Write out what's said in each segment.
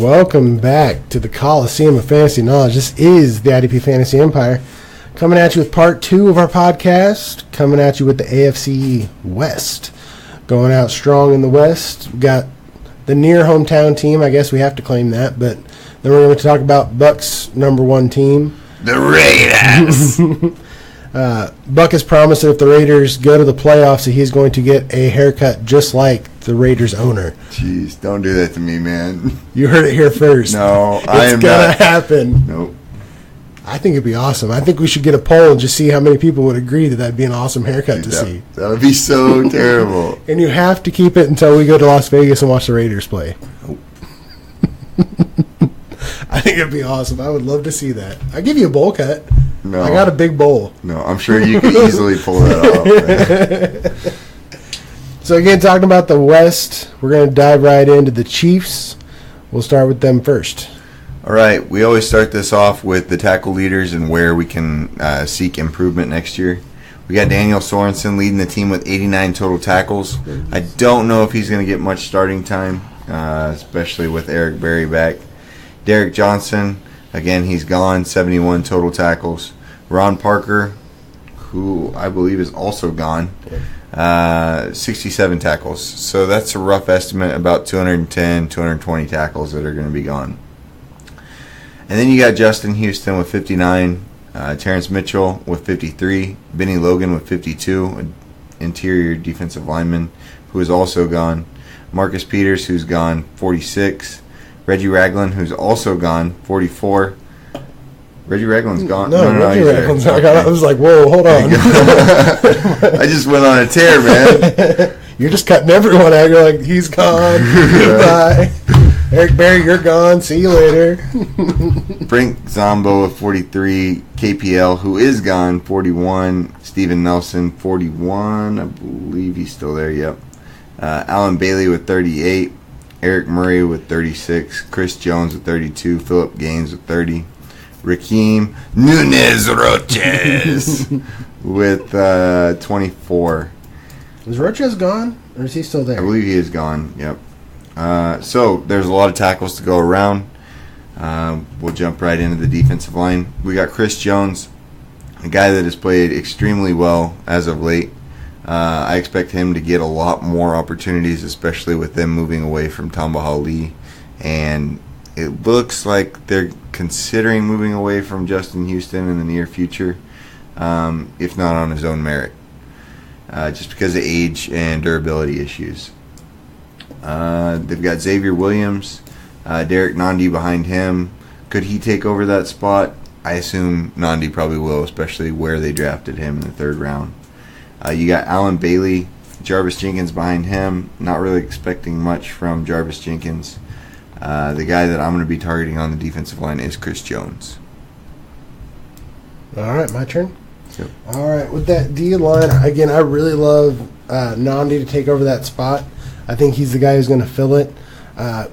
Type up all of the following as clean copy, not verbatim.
welcome back to the Coliseum of Fantasy Knowledge. This is the IDP Fantasy Empire, coming at you with part 2 of our podcast, coming at you with the AFC West. Going out strong in the West. We've got the near hometown team, I guess we have to claim that, but then we're going to talk about Buck's number 1 team. The Raiders! Buck has promised that if the Raiders go to the playoffs, that he's going to get a haircut just like the Raiders owner. Jeez, don't do that to me, man. You heard it here first. No, I am not. It's going to happen. Nope. I think it'd be awesome. I think we should get a poll and just see how many people would agree that that'd be an awesome haircut to see. That would be so terrible. And you have to keep it until we go to Las Vegas and watch the Raiders play. Nope. I think it'd be awesome. I would love to see that. I'll give you a bowl cut. No. I got a big bowl. No, I'm sure you could easily pull that off. So again, talking about the West, we're going to dive right into the Chiefs. We'll start with them first. All right, we always start this off with the tackle leaders and where we can seek improvement next year. We got Daniel Sorensen leading the team with 89 total tackles. I don't know if he's going to get much starting time, especially with Eric Berry back. Derek Johnson, again, he's gone, 71 total tackles. Ron Parker, who I believe is also gone, 67 tackles. So that's a rough estimate, about 210, 220 tackles that are going to be gone. And then you got Justin Houston with 59, Terrence Mitchell with 53, Benny Logan with 52, an interior defensive lineman who is also gone, Marcus Peters, who's gone, 46, Reggie Ragland, who's also gone, 44. Reggie Ragland's gone. No, Reggie Ragland's not gone. I was like, whoa, hold on. I just went on a tear, man. You're just cutting everyone out. You're like, he's gone. Goodbye. Eric Berry, you're gone. See you later. Frank Zombo with 43. KPL, who is gone, 41. Steven Nelson, 41. I believe he's still there, yep. Alan Bailey with 38. Eric Murray with 36. Chris Jones with 32. Philip Gaines with 30. Raheem Nunez Roches with 24. Is Roches gone, or is he still there? I believe he is gone, yep. So there's a lot of tackles to go around. We'll jump right into the defensive line. We got Chris Jones, a guy that has played extremely well as of late. I expect him to get a lot more opportunities, especially with them moving away from Tamba Hali. And it looks like they're considering moving away from Justin Houston in the near future, if not on his own merit, just because of age and durability issues. They've got Xavier Williams, Derek Nandi behind him. Could he take over that spot? I assume Nandi probably will, especially where they drafted him in the 3rd round. You got Alan Bailey, Jarvis Jenkins behind him. Not really expecting much from Jarvis Jenkins. The guy that I'm going to be targeting on the defensive line is Chris Jones. All right, my turn. Yep. All right, with that D line, again, I really love Nandi to take over that spot. I think he's the guy who's going to fill it.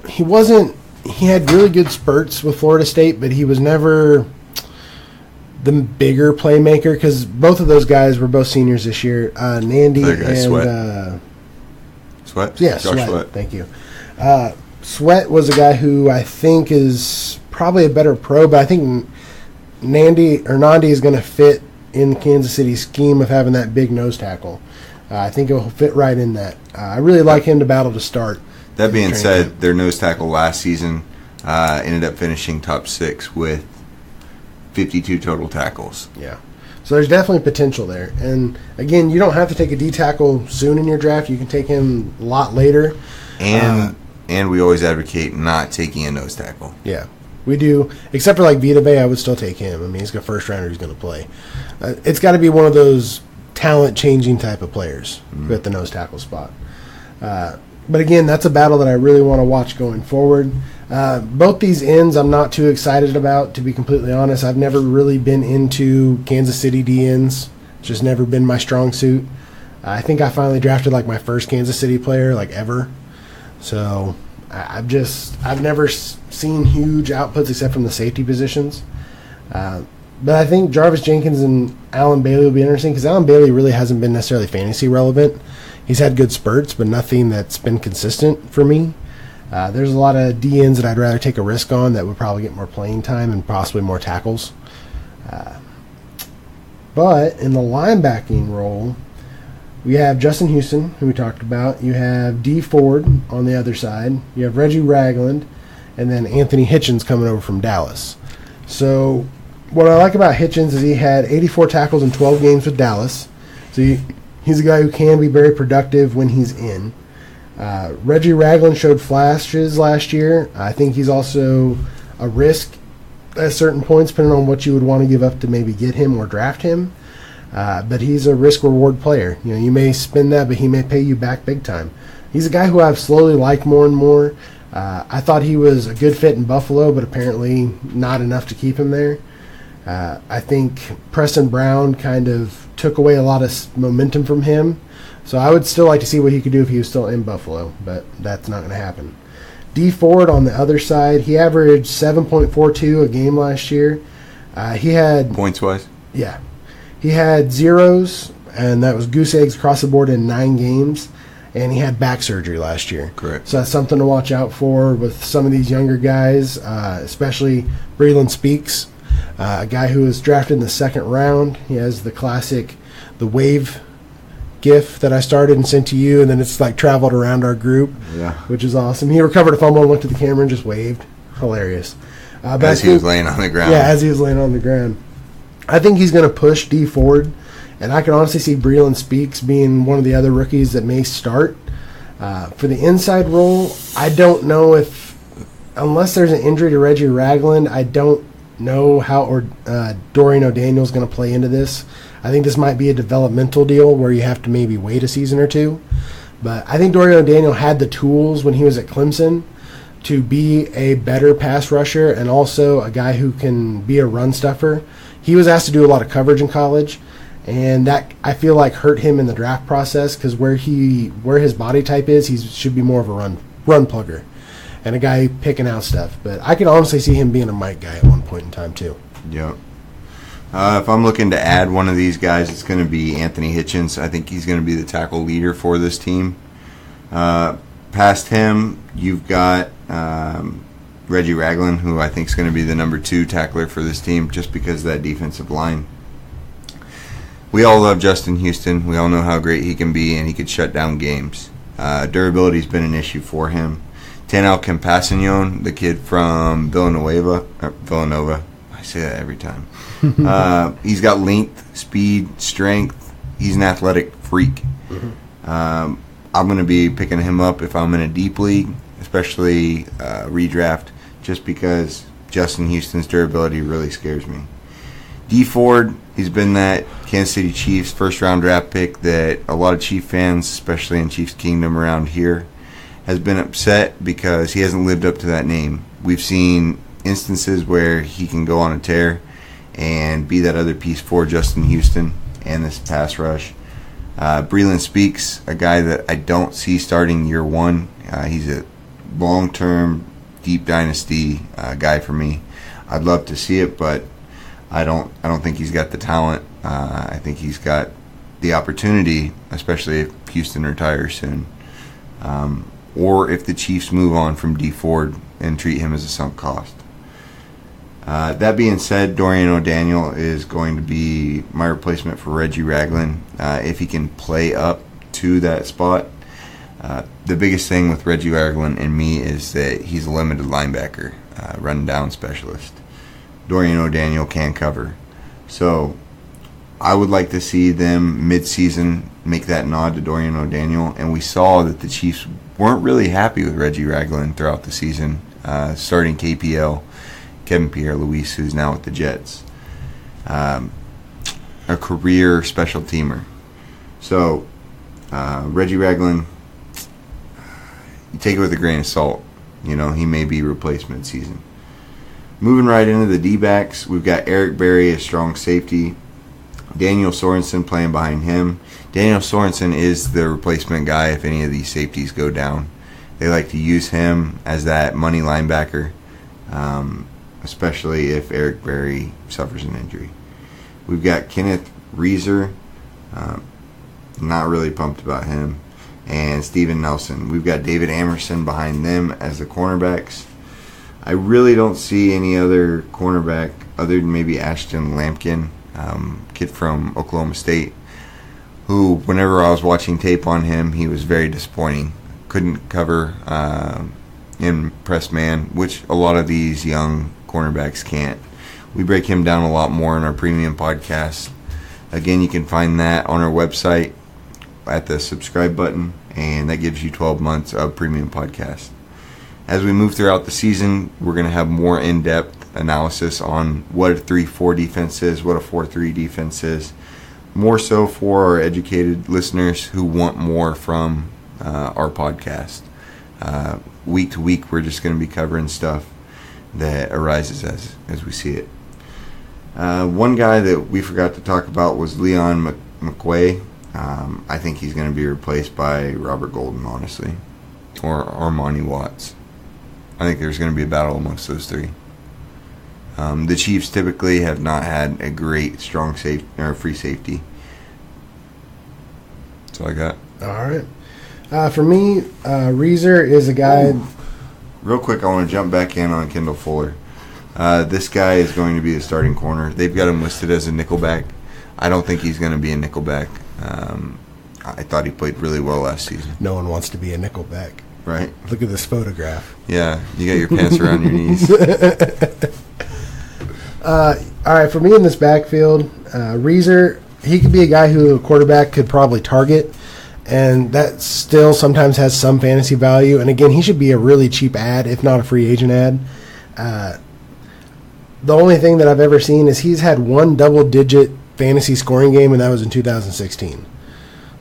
He had really good spurts with Florida State, but he was never the bigger playmaker because both of those guys were both seniors this year. Nandi and Sweat. Yeah, Sweat. Thank you. Sweat was a guy who I think is probably a better pro, but I think Nandi is going to fit in Kansas City's scheme of having that big nose tackle. I think it will fit right in that. I really like him to battle to start. That being said, their nose tackle last season ended up finishing top 6 with 52 total tackles. Yeah. So there's definitely potential there. And, again, you don't have to take a D tackle soon in your draft. You can take him a lot later. And we always advocate not taking a nose tackle. Yeah, we do. Except for like Vita Bay, I would still take him. I mean, he's a first rounder. He's going to play. It's got to be one of those talent-changing type of players at the nose tackle spot. But again, that's a battle that I really want to watch going forward. Both these ends I'm not too excited about, to be completely honest. I've never really been into Kansas City D ends. It's just never been my strong suit. I think I finally drafted like my first Kansas City player like ever. So I've never seen huge outputs except from the safety positions. But I think Jarvis Jenkins and Alan Bailey will be interesting because Alan Bailey really hasn't been necessarily fantasy relevant. He's had good spurts, but nothing that's been consistent for me. There's a lot of DNs that I'd rather take a risk on that would probably get more playing time and possibly more tackles. But in the linebacking role, we have Justin Houston, who we talked about. You have D. Ford on the other side. You have Reggie Ragland, and then Anthony Hitchens coming over from Dallas. So what I like about Hitchens is he had 84 tackles in 12 games with Dallas. So he's a guy who can be very productive when he's in. Reggie Ragland showed flashes last year. I think he's also a risk at certain points, depending on what you would want to give up to maybe get him or draft him. But he's a risk-reward player. You know, you may spend that, but he may pay you back big time. He's a guy who I've slowly liked more and more. I thought he was a good fit in Buffalo, but apparently not enough to keep him there. I think Preston Brown kind of took away a lot of momentum from him. So I would still like to see what he could do if he was still in Buffalo, but that's not going to happen. D. Ford on the other side, he averaged 7.42 a game last year. He had points-wise? Yeah. He had zeros, and that was goose eggs across the board in 9 games, and he had back surgery last year. Correct. So that's something to watch out for with some of these younger guys, especially Breland Speaks, a guy who was drafted in the 2nd round. He has the classic, the wave GIF that I started and sent to you, and then it's like traveled around our group, which is awesome. He recovered a fumble and looked at the camera and just waved. Hilarious. As he was laying on the ground. Yeah, as he was laying on the ground. I think he's going to push D. Ford, and I can honestly see Breland Speaks being one of the other rookies that may start. For the inside role, I don't know if, unless there's an injury to Reggie Ragland, I don't know how Dorian O'Daniel's going to play into this. I think this might be a developmental deal where you have to maybe wait a season or two. But I think Dorian O'Daniel had the tools when he was at Clemson to be a better pass rusher and also a guy who can be a run stuffer. He was asked to do a lot of coverage in college, and that I feel like hurt him in the draft process because where his body type is, he should be more of a run plugger and a guy picking out stuff. But I can honestly see him being a Mike guy at one point in time too. Yep. If I'm looking to add one of these guys, it's going to be Anthony Hitchens. I think he's going to be the tackle leader for this team. Past him, you've got Reggie Ragland, who I think is going to be the number 2 tackler for this team just because of that defensive line. We all love Justin Houston. We all know how great he can be, and he could shut down games. Durability has been an issue for him. Tanel Campagnon, the kid from Villanova. I say that every time. He's got length, speed, strength. He's an athletic freak. I'm going to be picking him up if I'm in a deep league, especially redraft, just because Justin Houston's durability really scares me. D. Ford, he's been that Kansas City Chiefs first-round draft pick that a lot of Chief fans, especially in Chiefs Kingdom around here, has been upset because he hasn't lived up to that name. We've seen instances where he can go on a tear and be that other piece for Justin Houston and this pass rush. Breland Speaks, a guy that I don't see starting year 1. He's a long-term, deep dynasty guy for me. I'd love to see it, but I don't think he's got the talent. I think he's got the opportunity, especially if Houston retires soon, or if the Chiefs move on from D. Ford and treat him as a sunk cost. That being said, Dorian O'Daniel is going to be my replacement for Reggie Ragland if he can play up to that spot. The biggest thing with Reggie Ragland and me is that he's a limited linebacker, run down specialist. Dorian O'Daniel can cover. So I would like to see them mid-season make that nod to Dorian O'Daniel, and we saw that the Chiefs weren't really happy with Reggie Ragland throughout the season, starting KPL, Kevin Pierre-Louis, who's now with the Jets, a career special teamer. So Reggie Ragland, you take it with a grain of salt. You know, he may be replacement season. Moving right into the D-backs, we've got Eric Berry, a strong safety. Daniel Sorensen playing behind him. Daniel Sorensen is the replacement guy if any of these safeties go down. They like to use him as that money linebacker, especially if Eric Berry suffers an injury. We've got Kenneth Reeser. Not really pumped about him. and Steven Nelson. We've got David Amerson behind them as the cornerbacks. I really don't see any other cornerback other than maybe Ashton Lampkin, kid from Oklahoma State, who, whenever I was watching tape on him, he was very disappointing. Couldn't cover in press man, which a lot of these young cornerbacks can't. We break him down a lot more in our premium podcast. Again, you can find that on our website at the subscribe button, and that gives you 12 months of premium podcast. As we move throughout the season, we're going to have more in-depth analysis on what a 3-4 defense is, what a 4-3 defense is, more so for our educated listeners who want more from our podcast. Week to week, we're just going to be covering stuff that arises as we see it. One guy that we forgot to talk about was Leon McQuay. I think he's going to be replaced by Robert Golden, honestly, or Armani Watts. I think there's going to be a battle amongst those three. The Chiefs typically have not had a great strong safety or free safety. That's all I got. All right. For me, Reeser is a guy. Ooh. Real quick, I want to jump back in on Kendall Fuller. This guy is going to be the starting corner. They've got him listed as a nickelback. I don't think he's going to be a nickelback. I thought he played really well last season. No one wants to be a nickelback. Right. Look at this photograph. Yeah, you got your pants around your knees. All right, for me in this backfield, Reeser, he could be a guy who a quarterback could probably target, and that still sometimes has some fantasy value. And again, he should be a really cheap ad, if not a free agent ad. The only thing that I've ever seen is he's had one double-digit fantasy scoring game, and that was in 2016.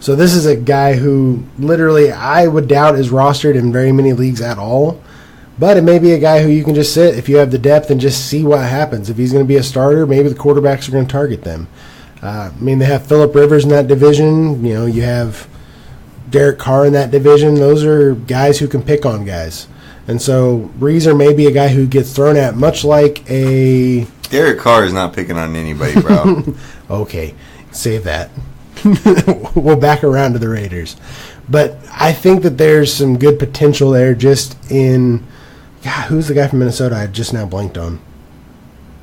So this is a guy who literally I would doubt is rostered in very many leagues at all. But it may be a guy who you can just sit if you have the depth and just see what happens. If he's going to be a starter, maybe the quarterbacks are going to target them. They have Phillip Rivers in that division. You have Derek Carr in that division. Those are guys who can pick on guys. And so Reeser may be a guy who gets thrown at, much like a... Derek Carr is not picking on anybody, bro. Okay, save that. We'll back around to the Raiders. But I think that there's some good potential there just in... God, who's the guy from Minnesota I just now blanked on?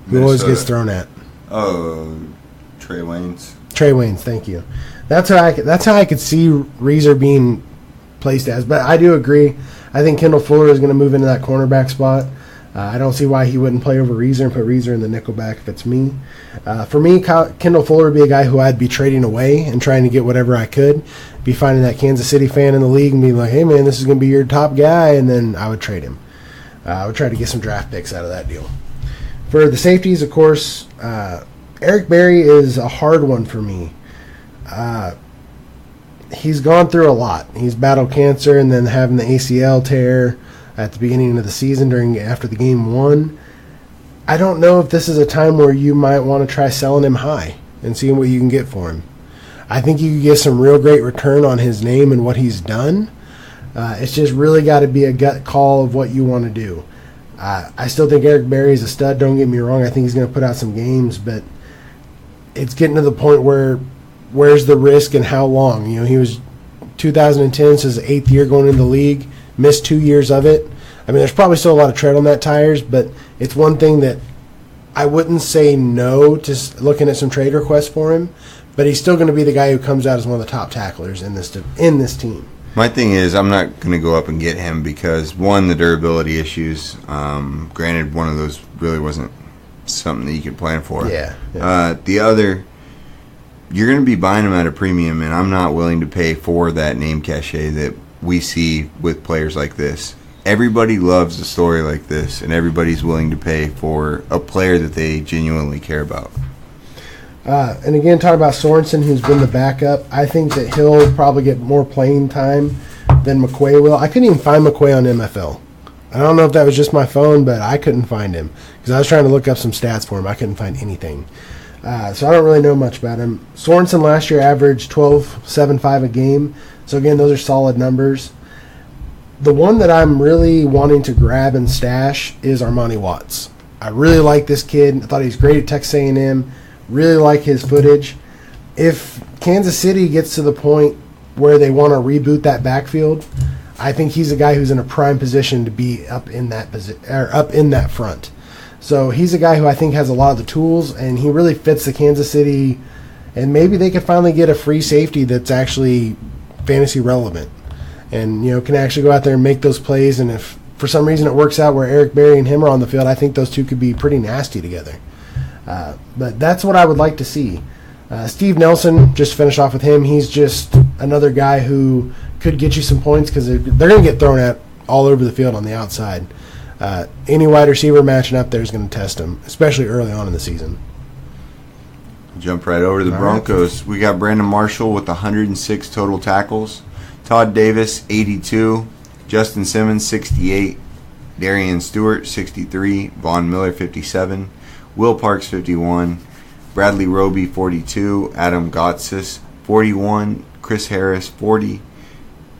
Who always gets thrown at? Oh, Trey Waynes. Trey Waynes, thank you. That's how I could see Reeser being placed as. But I do agree. I think Kendall Fuller is going to move into that cornerback spot. I don't see why he wouldn't play over Reeser and put Reeser in the nickelback if it's me. For me, Kendall Fuller would be a guy who I'd be trading away and trying to get whatever I could. Be finding that Kansas City fan in the league and being like, hey, man, this is going to be your top guy, and then I would trade him. I would try to get some draft picks out of that deal. For the safeties, of course, Eric Berry is a hard one for me. He's gone through a lot. He's battled cancer and then having the ACL tear at the beginning of the season after the game one. I don't know if this is a time where you might want to try selling him high and seeing what you can get for him. I think you could get some real great return on his name and what he's done. It's just really got to be a gut call of what you want to do. I still think Eric Berry is a stud. Don't get me wrong. I think he's going to put out some games, but it's getting to the point where where's the risk and how long? He was 2010, so his 8th year going into the league, missed 2 years of it. There's probably still a lot of tread on that tires, but it's one thing that I wouldn't say no to looking at some trade requests for him, but he's still going to be the guy who comes out as one of the top tacklers in this team. My thing is, I'm not going to go up and get him because, one, the durability issues. Granted, one of those really wasn't something that you could plan for. Yeah. The other, you're going to be buying him at a premium, and I'm not willing to pay for that name cachet that we see with players like this. Everybody loves a story like this, and everybody's willing to pay for a player that they genuinely care about. And again, talking about Sorensen, who's been the backup, I think that he'll probably get more playing time than McQuay will. I couldn't even find McQuay on MFL. I don't know if that was just my phone, but I couldn't find him because I was trying to look up some stats for him. I couldn't find anything. So I don't really know much about him. Sorensen last year averaged 12.75 a game. So again, those are solid numbers. The one that I'm really wanting to grab and stash is Armani Watts. I really like this kid. I thought he was great at Texas A&M. Really like his footage. If Kansas City gets to the point where they want to reboot that backfield, I think he's a guy who's in a prime position to be up in that front. So he's a guy who I think has a lot of the tools, and he really fits the Kansas City. And maybe they could finally get a free safety that's actually fantasy relevant, and can actually go out there and make those plays. And if for some reason it works out where Eric Berry and him are on the field, I think those two could be pretty nasty together. But that's what I would like to see. Steve Nelson, just to finish off with him, he's just another guy who could get you some points because they're going to get thrown at all over the field on the outside. Any wide receiver matching up there is going to test him, especially early on in the season. Jump right over to the Broncos. We got Brandon Marshall with 106 total tackles. Todd Davis, 82. Justin Simmons, 68. Darian Stewart, 63. Von Miller, 57. Will Parks, 51. Bradley Roby, 42. Adam Gotsis, 41. Chris Harris, 40.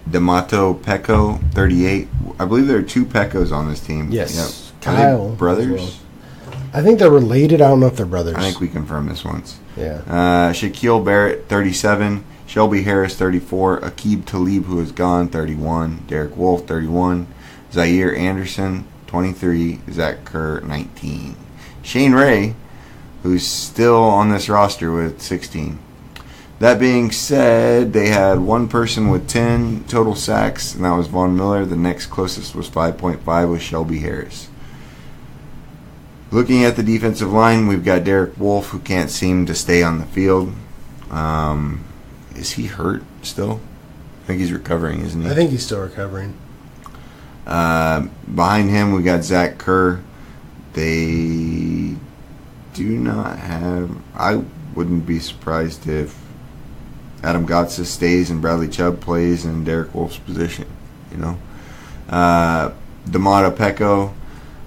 D'Amato Pecco, 38. I believe there are 2 Peccos on this team. Yes. Yep. Kyle. Brothers? Well. I think they're related. I don't know if they're brothers. I think we confirmed this once. Yeah. Shaquille Barrett, 37. Shelby Harris, 34. Aqib Talib, who is gone, 31. Derek Wolfe, 31. Zaire Anderson, 23. Zach Kerr, 19. Shane Ray, who's still on this roster with 16. That being said, they had one person with 10 total sacks, and that was Von Miller. The next closest was 5.5 with Shelby Harris. Looking at the defensive line, we've got Derek Wolfe, who can't seem to stay on the field. Is he hurt still? I think he's recovering, isn't he? I think he's still recovering. Behind him, we got Zach Kerr. They do not have... I wouldn't be surprised if Adam Gotsis stays and Bradley Chubb plays in Derek Wolfe's position. D'Amato Pecco,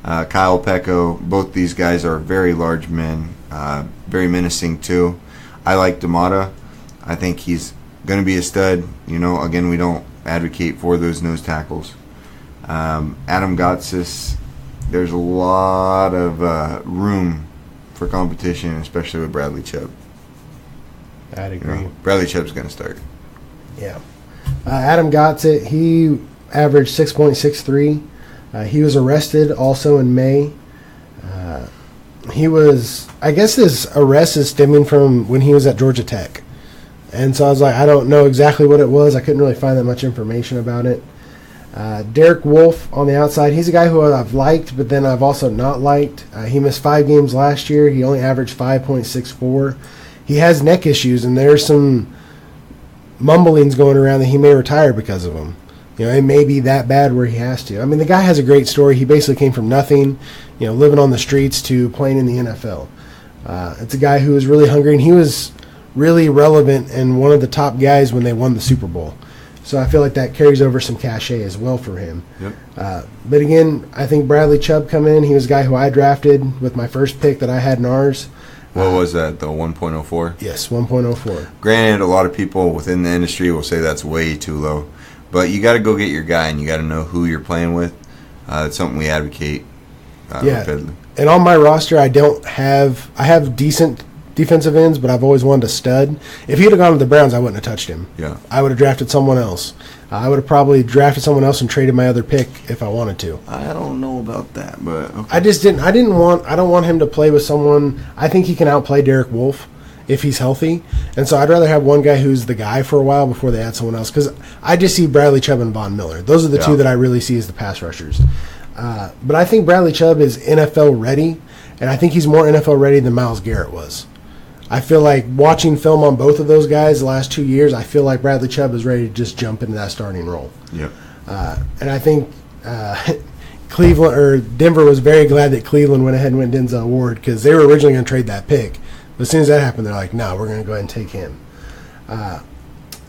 Kyle Pecco, both these guys are very large men, very menacing too. I like D'Amato. I think he's going to be a stud. Again, we don't advocate for those nose tackles. Adam Gotsis, there's a lot of room for competition, especially with Bradley Chubb. I'd agree. Bradley Chubb's going to start. Yeah. Adam Gotsis, he averaged 6.63. He was arrested also in May. I guess his arrest is stemming from when he was at Georgia Tech. And so I was like, I don't know exactly what it was. I couldn't really find that much information about it. Derek Wolfe on the outside, he's a guy who I've liked, but then I've also not liked. He missed 5 games last year. He only averaged 5.64. He has neck issues, and there's some mumblings going around that he may retire because of them. It may be that bad where he has to. I mean, the guy has a great story. He basically came from nothing, living on the streets to playing in the NFL. It's a guy who was really hungry, and he was really relevant and one of the top guys when they won the Super Bowl. So I feel like that carries over some cachet as well for him. Yep. But again, I think Bradley Chubb come in. He was a guy who I drafted with my first pick that I had in ours. What was that, the 1.04? Yes, 1.04. Granted, a lot of people within the industry will say that's way too low. But you got to go get your guy, and you got to know who you're playing with. It's something we advocate repeatedly. And on my roster, I have decent defensive ends, but I've always wanted a stud. If he'd have gone to the Browns, I wouldn't have touched him. Yeah. I would have drafted someone else. I would have probably drafted someone else and traded my other pick if I wanted to. I don't know about that, but okay. I don't want him to play with someone. I think he can outplay Derek Wolfe if he's healthy. And so I'd rather have one guy who's the guy for a while before they add someone else, because I just see Bradley Chubb and Von Miller. Those are the two that I really see as the pass rushers. But I think Bradley Chubb is NFL ready, and I think he's more NFL ready than Myles Garrett was. I feel like watching film on both of those guys the last 2 years, I feel like Bradley Chubb is ready to just jump into that starting role. Yep. And I think Cleveland or Denver was very glad that Cleveland went ahead and went Denzel Ward, because they were originally going to trade that pick. But as soon as that happened, they're like, no, we're going to go ahead and take him.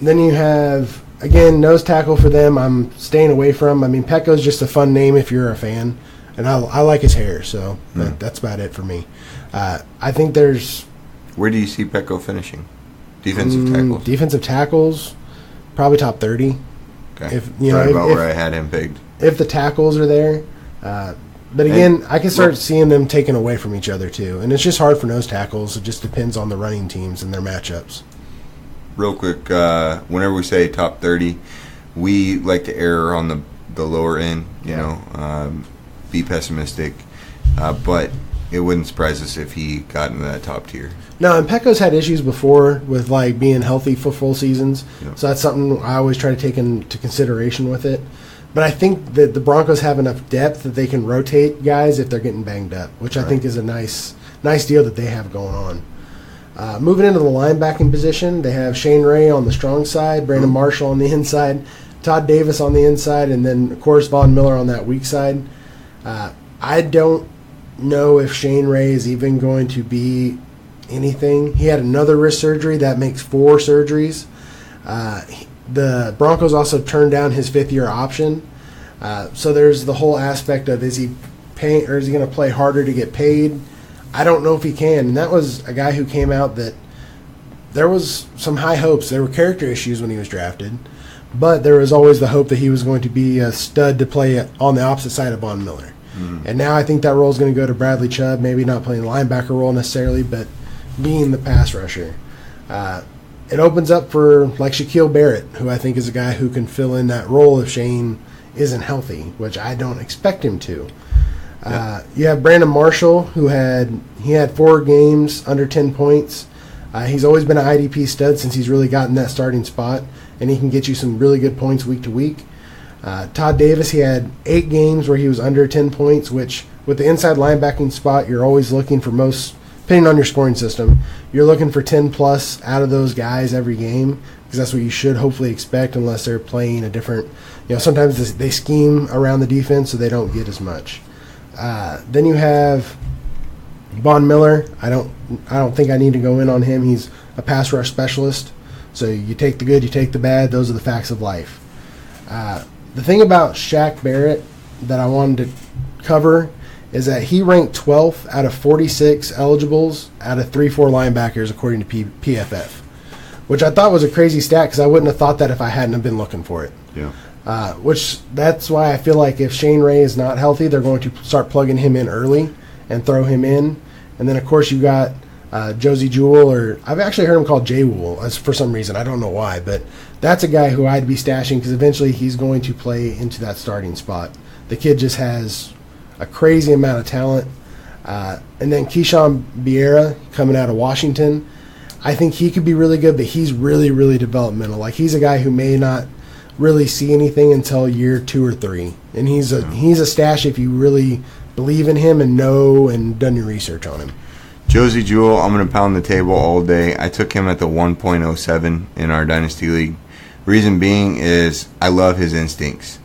Then you have, again, nose tackle for them. I'm staying away from. I mean, Pecco's just a fun name if you're a fan. And I like his hair, so that's about it for me. I think there's... Where do you see Pecco finishing? Defensive tackles? Defensive tackles, probably top 30. Okay. If, about where I had him pegged. If the tackles are there. But again, I can start seeing them taken away from each other too. And it's just hard for nose tackles. It just depends on the running teams and their matchups. real quick, whenever we say top 30, we like to err on the lower end, you know, be pessimistic. But it wouldn't surprise us if he got into that top tier. No, and Pecco's had issues before with like being healthy for full seasons. Yep. So that's something I always try to take into consideration with it. But I think that the Broncos have enough depth that they can rotate guys if they're getting banged up, which I think is a nice deal that they have going on. Moving into the linebacking position, they have Shane Ray on the strong side, Brandon Marshall on the inside, Todd Davis on the inside, and then, of course, Von Miller on that weak side. I don't know if Shane Ray is even going to be anything. He had another wrist surgery. That makes 4 surgeries. The Broncos also turned down his 5th-year option. So there's the whole aspect of is he paying or is he going to play harder to get paid? I don't know if he can. And that was a guy who came out that there was some high hopes. There were character issues when he was drafted, but there was always the hope that he was going to be a stud to play on the opposite side of Von Miller. And now I think that role is going to go to Bradley Chubb, maybe not playing the linebacker role necessarily, but being the pass rusher. It opens up for like Shaquille Barrett, who I think is a guy who can fill in that role if Shane isn't healthy, which I don't expect him to. You have Brandon Marshall, who had 4 games under 10 points. He's always been an IDP stud since he's really gotten that starting spot, and he can get you some really good points week to week. Todd Davis, he had 8 games where he was under 10 points, which with the inside linebacking spot, you're always looking for most, depending on your scoring system, you're looking for 10-plus out of those guys every game because that's what you should hopefully expect unless they're playing a different, sometimes they scheme around the defense so they don't get as much. Then you have Von Miller. I don't think I need to go in on him. He's a pass rush specialist. So you take the good, you take the bad. Those are the facts of life. The thing about Shaq Barrett that I wanted to cover is that he ranked 12th out of 46 eligibles out of 3-4 linebackers according to PFF, which I thought was a crazy stat because I wouldn't have thought that if I hadn't have been looking for it. Yeah. Which that's why I feel like if Shane Ray is not healthy, they're going to start plugging him in early and throw him in. And then, of course, you got Josie Jewell, or I've actually heard him called Jay Wool for some reason. I don't know why, but that's a guy who I'd be stashing because eventually he's going to play into that starting spot. The kid just has a crazy amount of talent. And then Keyshawn Vieira coming out of Washington, I think he could be really good, but he's really, really developmental. Like he's a guy who may not really see anything until year 2 or 3, and he's a stash if you really believe in him and know and done your research on him. Josie Jewell, I'm going to pound the table all day. I took him at the 1.07 in our Dynasty League. Reason being is I love his instincts.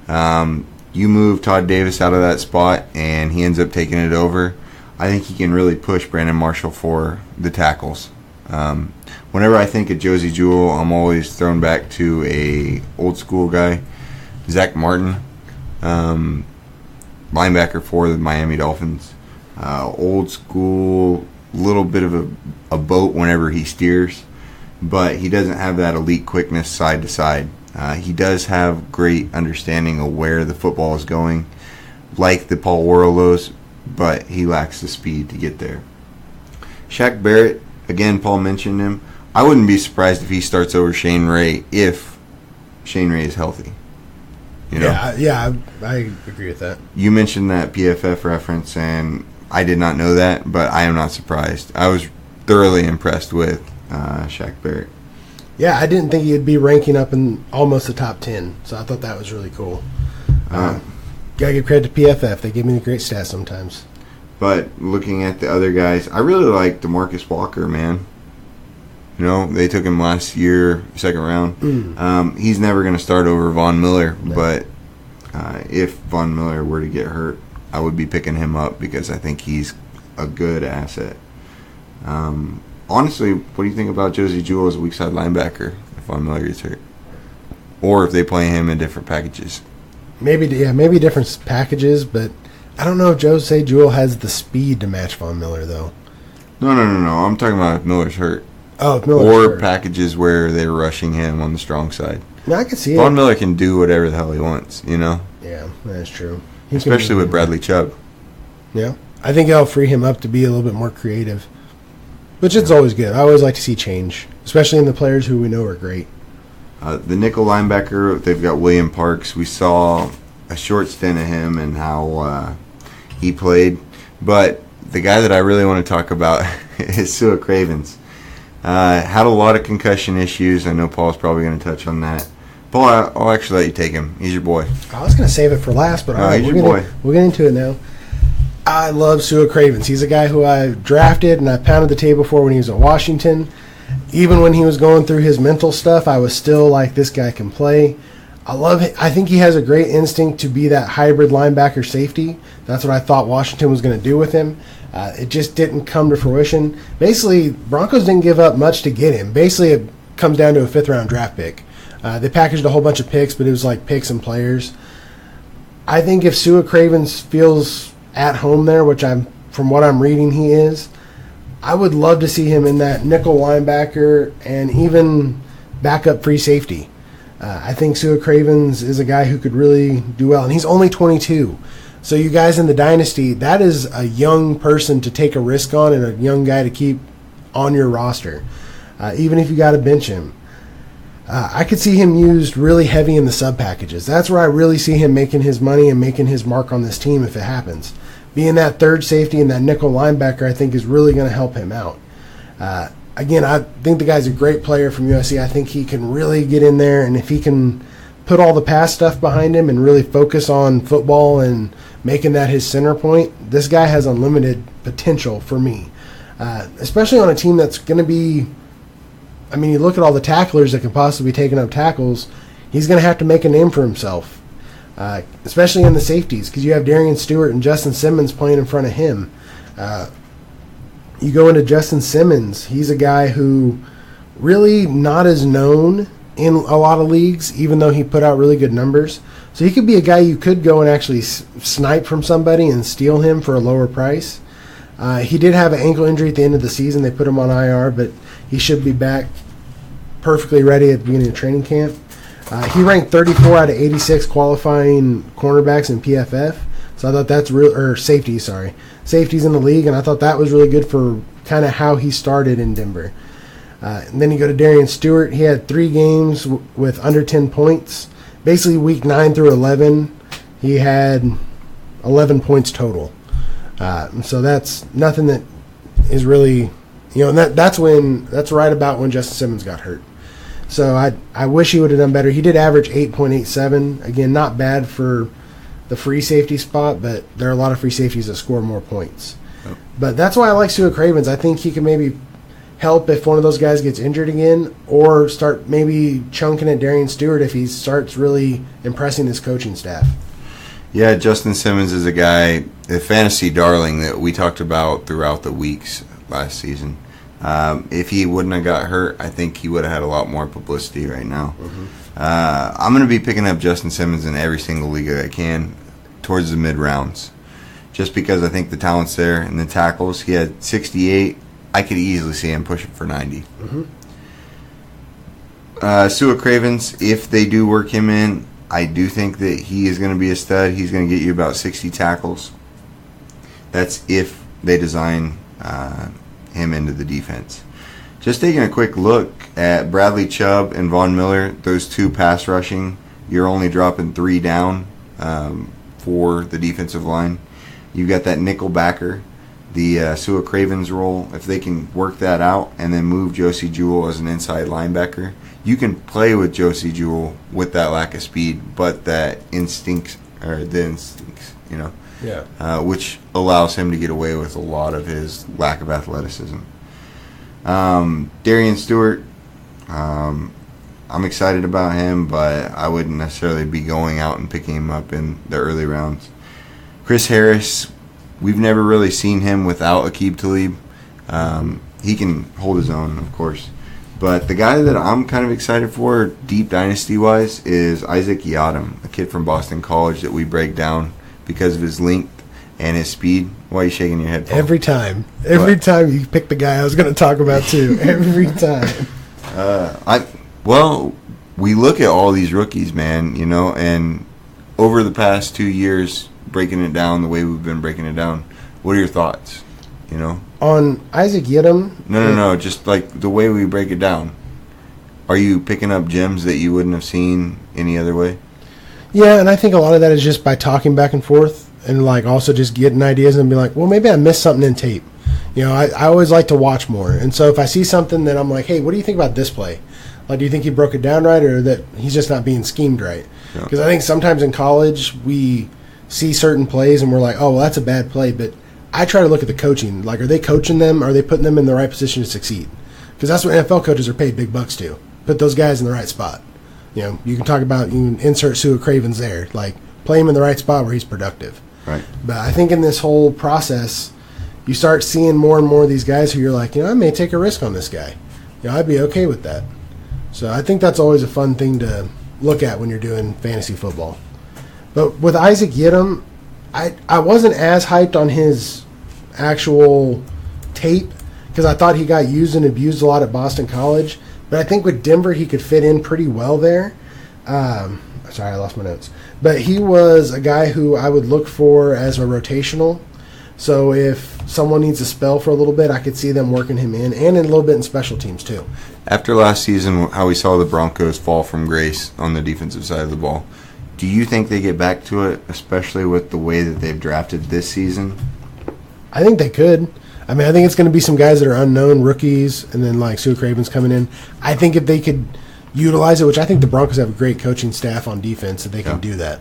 You move Todd Davis out of that spot, and he ends up taking it over. I think he can really push Brandon Marshall for the tackles. Whenever I think of Josie Jewell, I'm always thrown back to a old school guy, Zach Martin, linebacker for the Miami Dolphins. Old school, little bit of a boat whenever he steers, but he doesn't have that elite quickness side to side. He does have great understanding of where the football is going, like the Paul Warlows, but he lacks the speed to get there. Shaq Barrett, again, Paul mentioned him. I wouldn't be surprised if he starts over Shane Ray if Shane Ray is healthy. Yeah, I agree with that. You mentioned that PFF reference, and I did not know that, but I am not surprised. I was thoroughly impressed with Shaq Barrett. Yeah, I didn't think he'd be ranking up in almost the top 10, so I thought that was really cool. Gotta give credit to PFF. They give me the great stats sometimes. But looking at the other guys, I really like DeMarcus Walker, man. They took him last year, second round. He's never going to start over Von Miller, but if Von Miller were to get hurt, I would be picking him up because I think he's a good asset. Honestly, what do you think about Josie Jewell as a weak side linebacker if Von Miller gets hurt? Or if they play him in different packages? Maybe different packages, but I don't know if Josie Jewell has the speed to match Von Miller, though. No. I'm talking about if Miller's hurt. Oh, if Miller's hurt. Packages where they're rushing him on the strong side. No, I can see Von Miller can do whatever the hell he wants, Yeah, that's true. Especially with Bradley Chubb. Yeah. I think that'll free him up to be a little bit more creative. Which is always good. I always like to see change, especially in the players who we know are great. The nickel linebacker, they've got William Parks. We saw a short stint of him and how he played. But the guy that I really want to talk about is Sua Cravens. Had a lot of concussion issues. I know Paul's probably going to touch on that. Paul, I'll actually let you take him. He's your boy. I was going to save it for last, but all right, we'll get into it now. I love Sua Cravens. He's a guy who I drafted and I pounded the table for when he was at Washington. Even when he was going through his mental stuff, I was still like, this guy can play. I think he has a great instinct to be that hybrid linebacker safety. That's what I thought Washington was going to do with him. It just didn't come to fruition. Basically, Broncos didn't give up much to get him. Basically, it comes down to a fifth-round draft pick. They packaged a whole bunch of picks, but it was like picks and players. I think if Sua Cravens feels at home there, which from what I'm reading he is, I would love to see him in that nickel linebacker and even backup free safety. I think Sua Cravens is a guy who could really do well, and he's only 22. So you guys in the dynasty, that is a young person to take a risk on and a young guy to keep on your roster, even if you got to bench him. I could see him used really heavy in the sub packages. That's where I really see him making his money and making his mark on this team if it happens. Being that third safety and that nickel linebacker, I think, is really going to help him out. Again, I think the guy's a great player from USC. I think he can really get in there, and if he can put all the past stuff behind him and really focus on football and making that his center point, this guy has unlimited potential for me, especially on a team that's going to be, I mean, you look at all the tacklers that can possibly be taking up tackles, he's going to have to make a name for himself, especially in the safeties, because you have Darian Stewart and Justin Simmons playing in front of him. You go into Justin Simmons, he's a guy who really not as known in a lot of leagues, even though he put out really good numbers. So he could be a guy you could go and actually snipe from somebody and steal him for a lower price. He did have an ankle injury at the end of the season. They put him on IR, but he should be back perfectly ready at the beginning of training camp. He ranked 34 out of 86 qualifying cornerbacks in PFF. So I thought that's real, or safeties in the league, and I thought that was really good for kind of how he started in Denver. And then you go to Darian Stewart. He had 3 games with under 10 points. Basically, week 9 through 11, he had 11 points total. So that's nothing that is really, and that's right about when Justin Simmons got hurt. So I wish he would have done better. He did average 8.87. Again, not bad for the free safety spot, but there are a lot of free safeties that score more points. Oh. But that's why I like Sua Cravens. I think he can maybe help if one of those guys gets injured again, or start maybe chunking at Darian Stewart if he starts really impressing his coaching staff. Yeah, Justin Simmons is a guy, a fantasy darling that we talked about throughout the weeks last season. If he wouldn't have got hurt, I think he would have had a lot more publicity right now. Mm-hmm. I'm going to be picking up Justin Simmons in every single league that I can towards the mid-rounds, just because I think the talent's there and the tackles. He had 68. I could easily see him pushing for 90. Mm-hmm. Sua Cravens, if they do work him in, I do think that he is going to be a stud. He's going to get you about 60 tackles. That's if they design him into the defense. Just taking a quick look at Bradley Chubb and Von Miller, those 2 pass rushing, you're only dropping 3 down for the defensive line. You've got that nickel backer, the Sua Cravens role. If they can work that out and then move Josie Jewell as an inside linebacker, you can play with Josie Jewell with that lack of speed, but the instincts, which allows him to get away with a lot of his lack of athleticism. Darian Stewart, I'm excited about him, but I wouldn't necessarily be going out and picking him up in the early rounds. Chris Harris, we've never really seen him without Aqib Talib. He can hold his own, of course. But the guy that I'm kind of excited for, deep dynasty-wise, is Isaac Yiadom, a kid from Boston College that we break down because of his length and his speed. Why are you shaking your head, Paul? Every time you pick the guy I was going to talk about too. Every time. We look at all these rookies, man, and over the past 2 years, breaking it down the way we've been breaking it down, what are your thoughts? On Isaac Yiadom... No. Just like the way we break it down. Are you picking up gems that you wouldn't have seen any other way? Yeah, and I think a lot of that is just by talking back and forth and like also just getting ideas and be like, well, maybe I missed something in tape. You know, I always like to watch more. And so if I see something that I'm like, hey, what do you think about this play? Like, do you think he broke it down right or that he's just not being schemed right? Because I think sometimes in college we see certain plays and we're like, oh, well, that's a bad play. But I try to look at the coaching. Like, are they coaching them? Are they putting them in the right position to succeed? Because that's what NFL coaches are paid big bucks to. Put those guys in the right spot. You know, you can insert Sue Cravens there. Like, play him in the right spot where he's productive. Right. But I think in this whole process, you start seeing more and more of these guys who you're like, I may take a risk on this guy. I'd be okay with that. So I think that's always a fun thing to look at when you're doing fantasy football. But with Isaac Yiadom, I wasn't as hyped on his actual tape because I thought he got used and abused a lot at Boston College. But I think with Denver, he could fit in pretty well there. Sorry, I lost my notes. But he was a guy who I would look for as a rotational. So if someone needs a spell for a little bit, I could see them working him in, and in a little bit in special teams too. After last season, how we saw the Broncos fall from grace on the defensive side of the ball, do you think they get back to it, especially with the way that they've drafted this season? I think they could. I mean, I think it's going to be some guys that are unknown, rookies, and then like Sue Cravens coming in. I think if they could utilize it, which I think the Broncos have a great coaching staff on defense, that they can do that.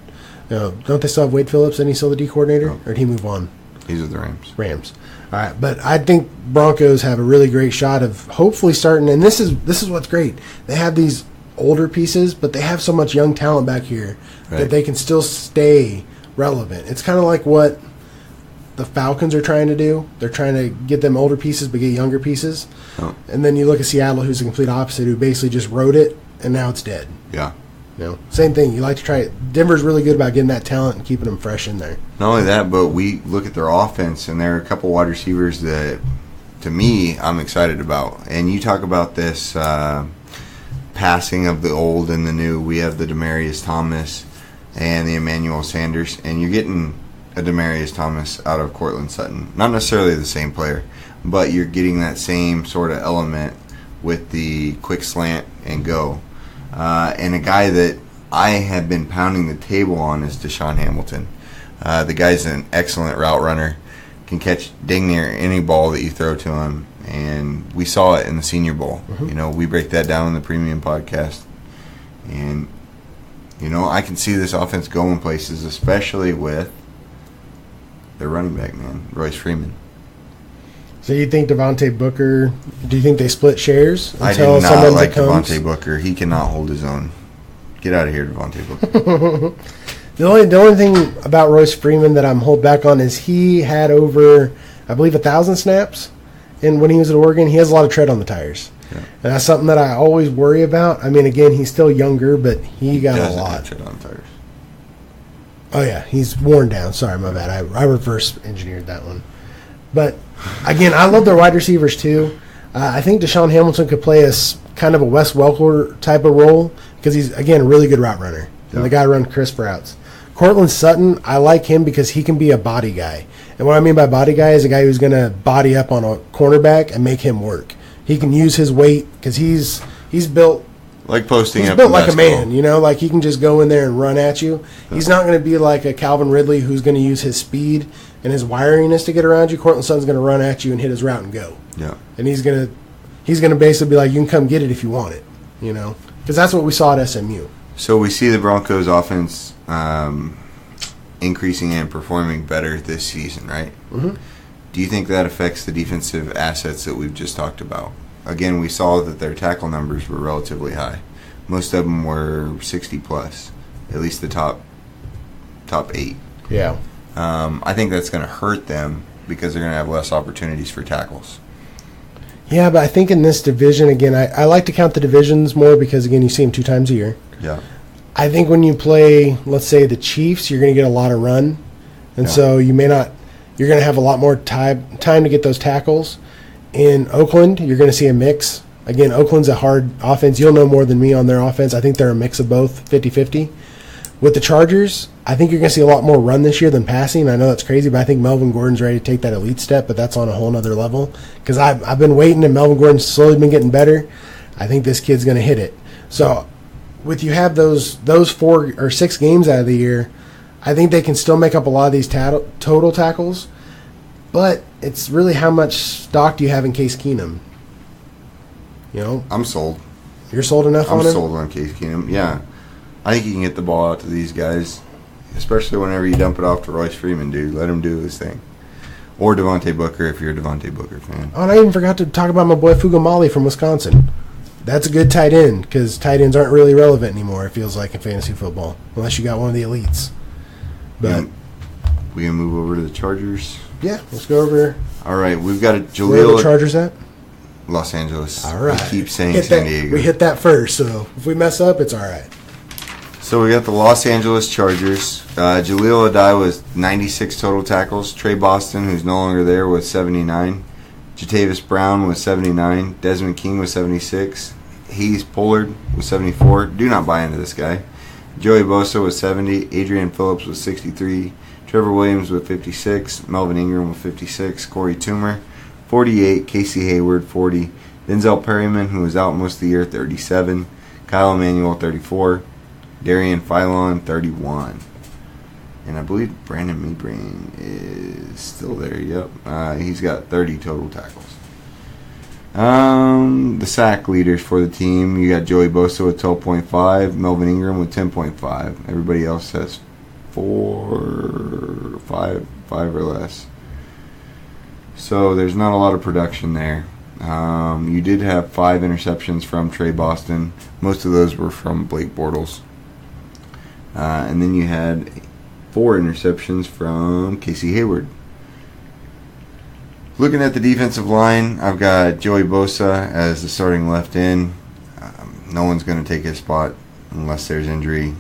Don't they still have Wade Phillips? Isn't he still the D coordinator? Or did he move on? He's with the Rams. Rams. All right, but I think Broncos have a really great shot of hopefully starting. And this is what's great. They have these older pieces, but they have so much young talent back here that they can still stay relevant. It's kind of like what the Falcons are trying to do. They're trying to get them older pieces, but get younger pieces. Oh. And then you look at Seattle, who's the complete opposite, who basically just wrote it and now it's dead. Yeah. Same thing. You like to try it. Denver's really good about getting that talent and keeping them fresh in there. Not only that, but we look at their offense, and there are a couple wide receivers that, to me, I'm excited about. And you talk about this passing of the old and the new. We have the Demaryius Thomas and the Emmanuel Sanders, and you're getting a Demaryius Thomas out of Cortland Sutton. Not necessarily the same player, but you're getting that same sort of element with the quick slant and go. And a guy that I have been pounding the table on is Deshaun Hamilton. The guy's an excellent route runner, can catch dang near any ball that you throw to him, and we saw it in the Senior Bowl. Mm-hmm. We break that down in the Premium podcast, and I can see this offense going places, especially with their running back, man, Royce Freeman. So you think Devontae Booker, do you think they split shares I until do not someone like comes? Devontae Booker. He cannot hold his own. Get out of here, Devontae Booker. The only thing about Royce Freeman that I'm holding back on is he had over, I believe, 1,000 snaps. And when he was at Oregon, he has a lot of tread on the tires. Yeah. And that's something that I always worry about. I mean, again, he's still younger, but he got a lot. Have tread on tires. Oh, yeah. He's worn down. Sorry, my bad. I reverse engineered that one. But, again, I love their wide receivers, too. I think Deshaun Hamilton could play a kind of a Wes Welker type of role because he's, again, a really good route runner. Yeah. And the guy runs crisp routes. Cortland Sutton, I like him because he can be a body guy. And what I mean by body guy is a guy who's going to body up on a cornerback and make him work. He can use his weight because he's built like posting. He's up built like a man, like he can just go in there and run at you. Yeah. He's not going to be like a Calvin Ridley who's going to use his speed and his wiriness to get around you. Cortland Sutton's going to run at you and hit his route and go. Yeah. And he's going to basically be like, you can come get it if you want it, because that's what we saw at SMU. So we see the Broncos offense increasing and performing better this season, right? Mm-hmm. Do you think that affects the defensive assets that we've just talked about? Again, we saw that their tackle numbers were relatively high. Most of them were 60 plus, at least the top 8. Yeah. I think that's going to hurt them because they're going to have less opportunities for tackles. Yeah, but I think in this division, again, I like to count the divisions more because, again, you see them 2 times a year. Yeah. I think when you play, let's say, the Chiefs, you're going to get a lot of run. And so you're going to have a lot more time to get those tackles. In Oakland, you're going to see a mix. Again, Oakland's a hard offense. You'll know more than me on their offense. I think they're a mix of both, 50-50. with the Chargers, I think you're going to see a lot more run this year than passing. I know that's crazy, but I think Melvin Gordon's ready to take that elite step, but that's on a whole nother level. Because I've been waiting, and Melvin Gordon's slowly been getting better. I think this kid's going to hit it. So with you have those 4 or 6 games out of the year, I think they can still make up a lot of these total tackles, but it's really how much stock do you have in Case Keenum? I'm sold. You're sold enough on him? I'm sold on Case Keenum, yeah. I think you can get the ball out to these guys, especially whenever you dump it off to Royce Freeman, dude. Let him do his thing. Or Devontae Booker if you're a Devontae Booker fan. Oh, and I even forgot to talk about my boy Fugamali from Wisconsin. That's a good tight end because tight ends aren't really relevant anymore, it feels like, in fantasy football, unless you got one of the elites. But we can move over to the Chargers. Yeah, let's go over. All right, we've got a Jaleel. Where are the Chargers at? Los Angeles. All right. We keep saying San Diego. We hit that first, so if we mess up, it's all right. So we got the Los Angeles Chargers. Jaleel Adai was 96 total tackles. Trey Boston, who's no longer there, was 79. Jatavis Brown was 79. Desmond King was 76. Hayes Pollard was 74. Do not buy into this guy. Joey Bosa was 70. Adrian Phillips was 63. Trevor Williams with 56. Melvin Ingram with 56. Corey Toomer, 48. Casey Hayward, 40. Denzel Perryman, who was out most of the year, 37. Kyle Emanuel, 34. Darian Philon, 31. And I believe Brandon Meebrain is still there. Yep. He's got 30 total tackles. The sack leaders for the team, you got Joey Bosa with 12.5, Melvin Ingram with 10.5. Everybody else has 4, 5 or less. So there's not a lot of production there. You did have 5 interceptions from Trey Boston. Most of those were from Blake Bortles. And then you had 4 interceptions from Casey Hayward. Looking at the defensive line, I've got Joey Bosa as the starting left end. No one's going to take his spot unless there's injury.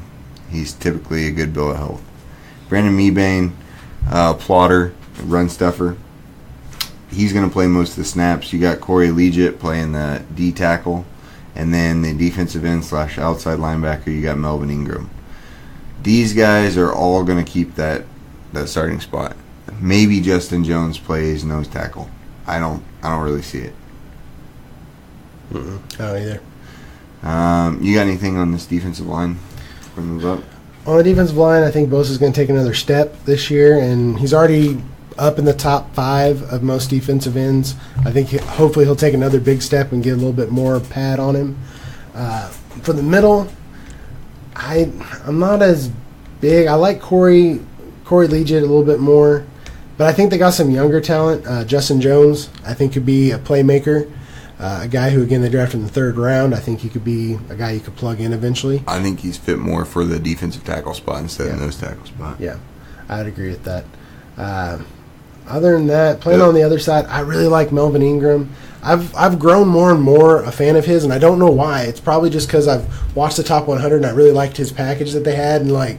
He's typically a good bill of health. Brandon Meebane, plotter, run stuffer. He's going to play most of the snaps. You got Corey Leggett playing the D tackle. And then the defensive end / outside linebacker, you got Melvin Ingram. These guys are all going to keep that starting spot. Maybe Justin Jones plays nose tackle. I don't really see it. I don't either. You got anything on this defensive line before we move up? On the defensive line, I think Bosa's going to take another step this year, and he's already up in the top 5 of most defensive ends. I think hopefully he'll take another big step and get a little bit more pad on him. For the middle, I'm not as big. I like Corey Leggett a little bit more, but I think they got some younger talent. Justin Jones, I think, could be a playmaker. A guy who, again, they drafted in the 3rd round. I think he could be a guy you could plug in eventually. I think he's fit more for the defensive tackle spot instead of nose tackle spot. Yeah, I'd agree with that. Other than that, playing on the other side, I really like Melvin Ingram. I've grown more and more a fan of his, and I don't know why. It's probably just because I've watched the Top 100 and I really liked his package that they had, and like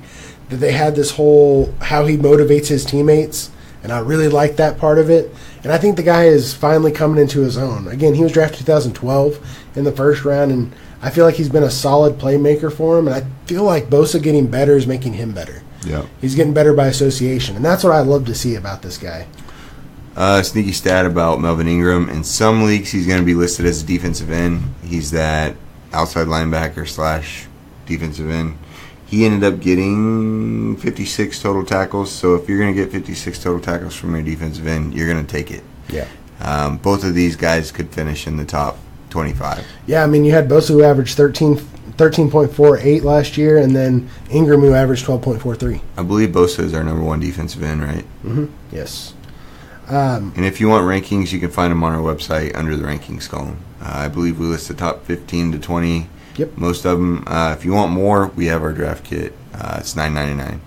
that they had this whole how he motivates his teammates, and I really like that part of it. And I think the guy is finally coming into his own. Again, he was drafted 2012 in the 1st round, and I feel like he's been a solid playmaker for him, and I feel like Bosa getting better is making him better. Yeah, he's getting better by association, and that's what I love to see about this guy. Sneaky stat about Melvin Ingram. In some leagues, he's going to be listed as a defensive end. He's that outside linebacker / defensive end. He ended up getting 56 total tackles. So if you're going to get 56 total tackles from your defensive end, you're going to take it. Yeah. Both of these guys could finish in the top 25. Yeah, I mean, you had Bosa who averaged 13.48 last year, and then Ingram who averaged 12.43. I believe Bosa is our number 1 defensive end, right? Mm-hmm. Yes. And if you want rankings, you can find them on our website under the rankings column. I believe we list the top 15 to 20. Yep. Most of them. If you want more, we have our draft kit. It's $9.99.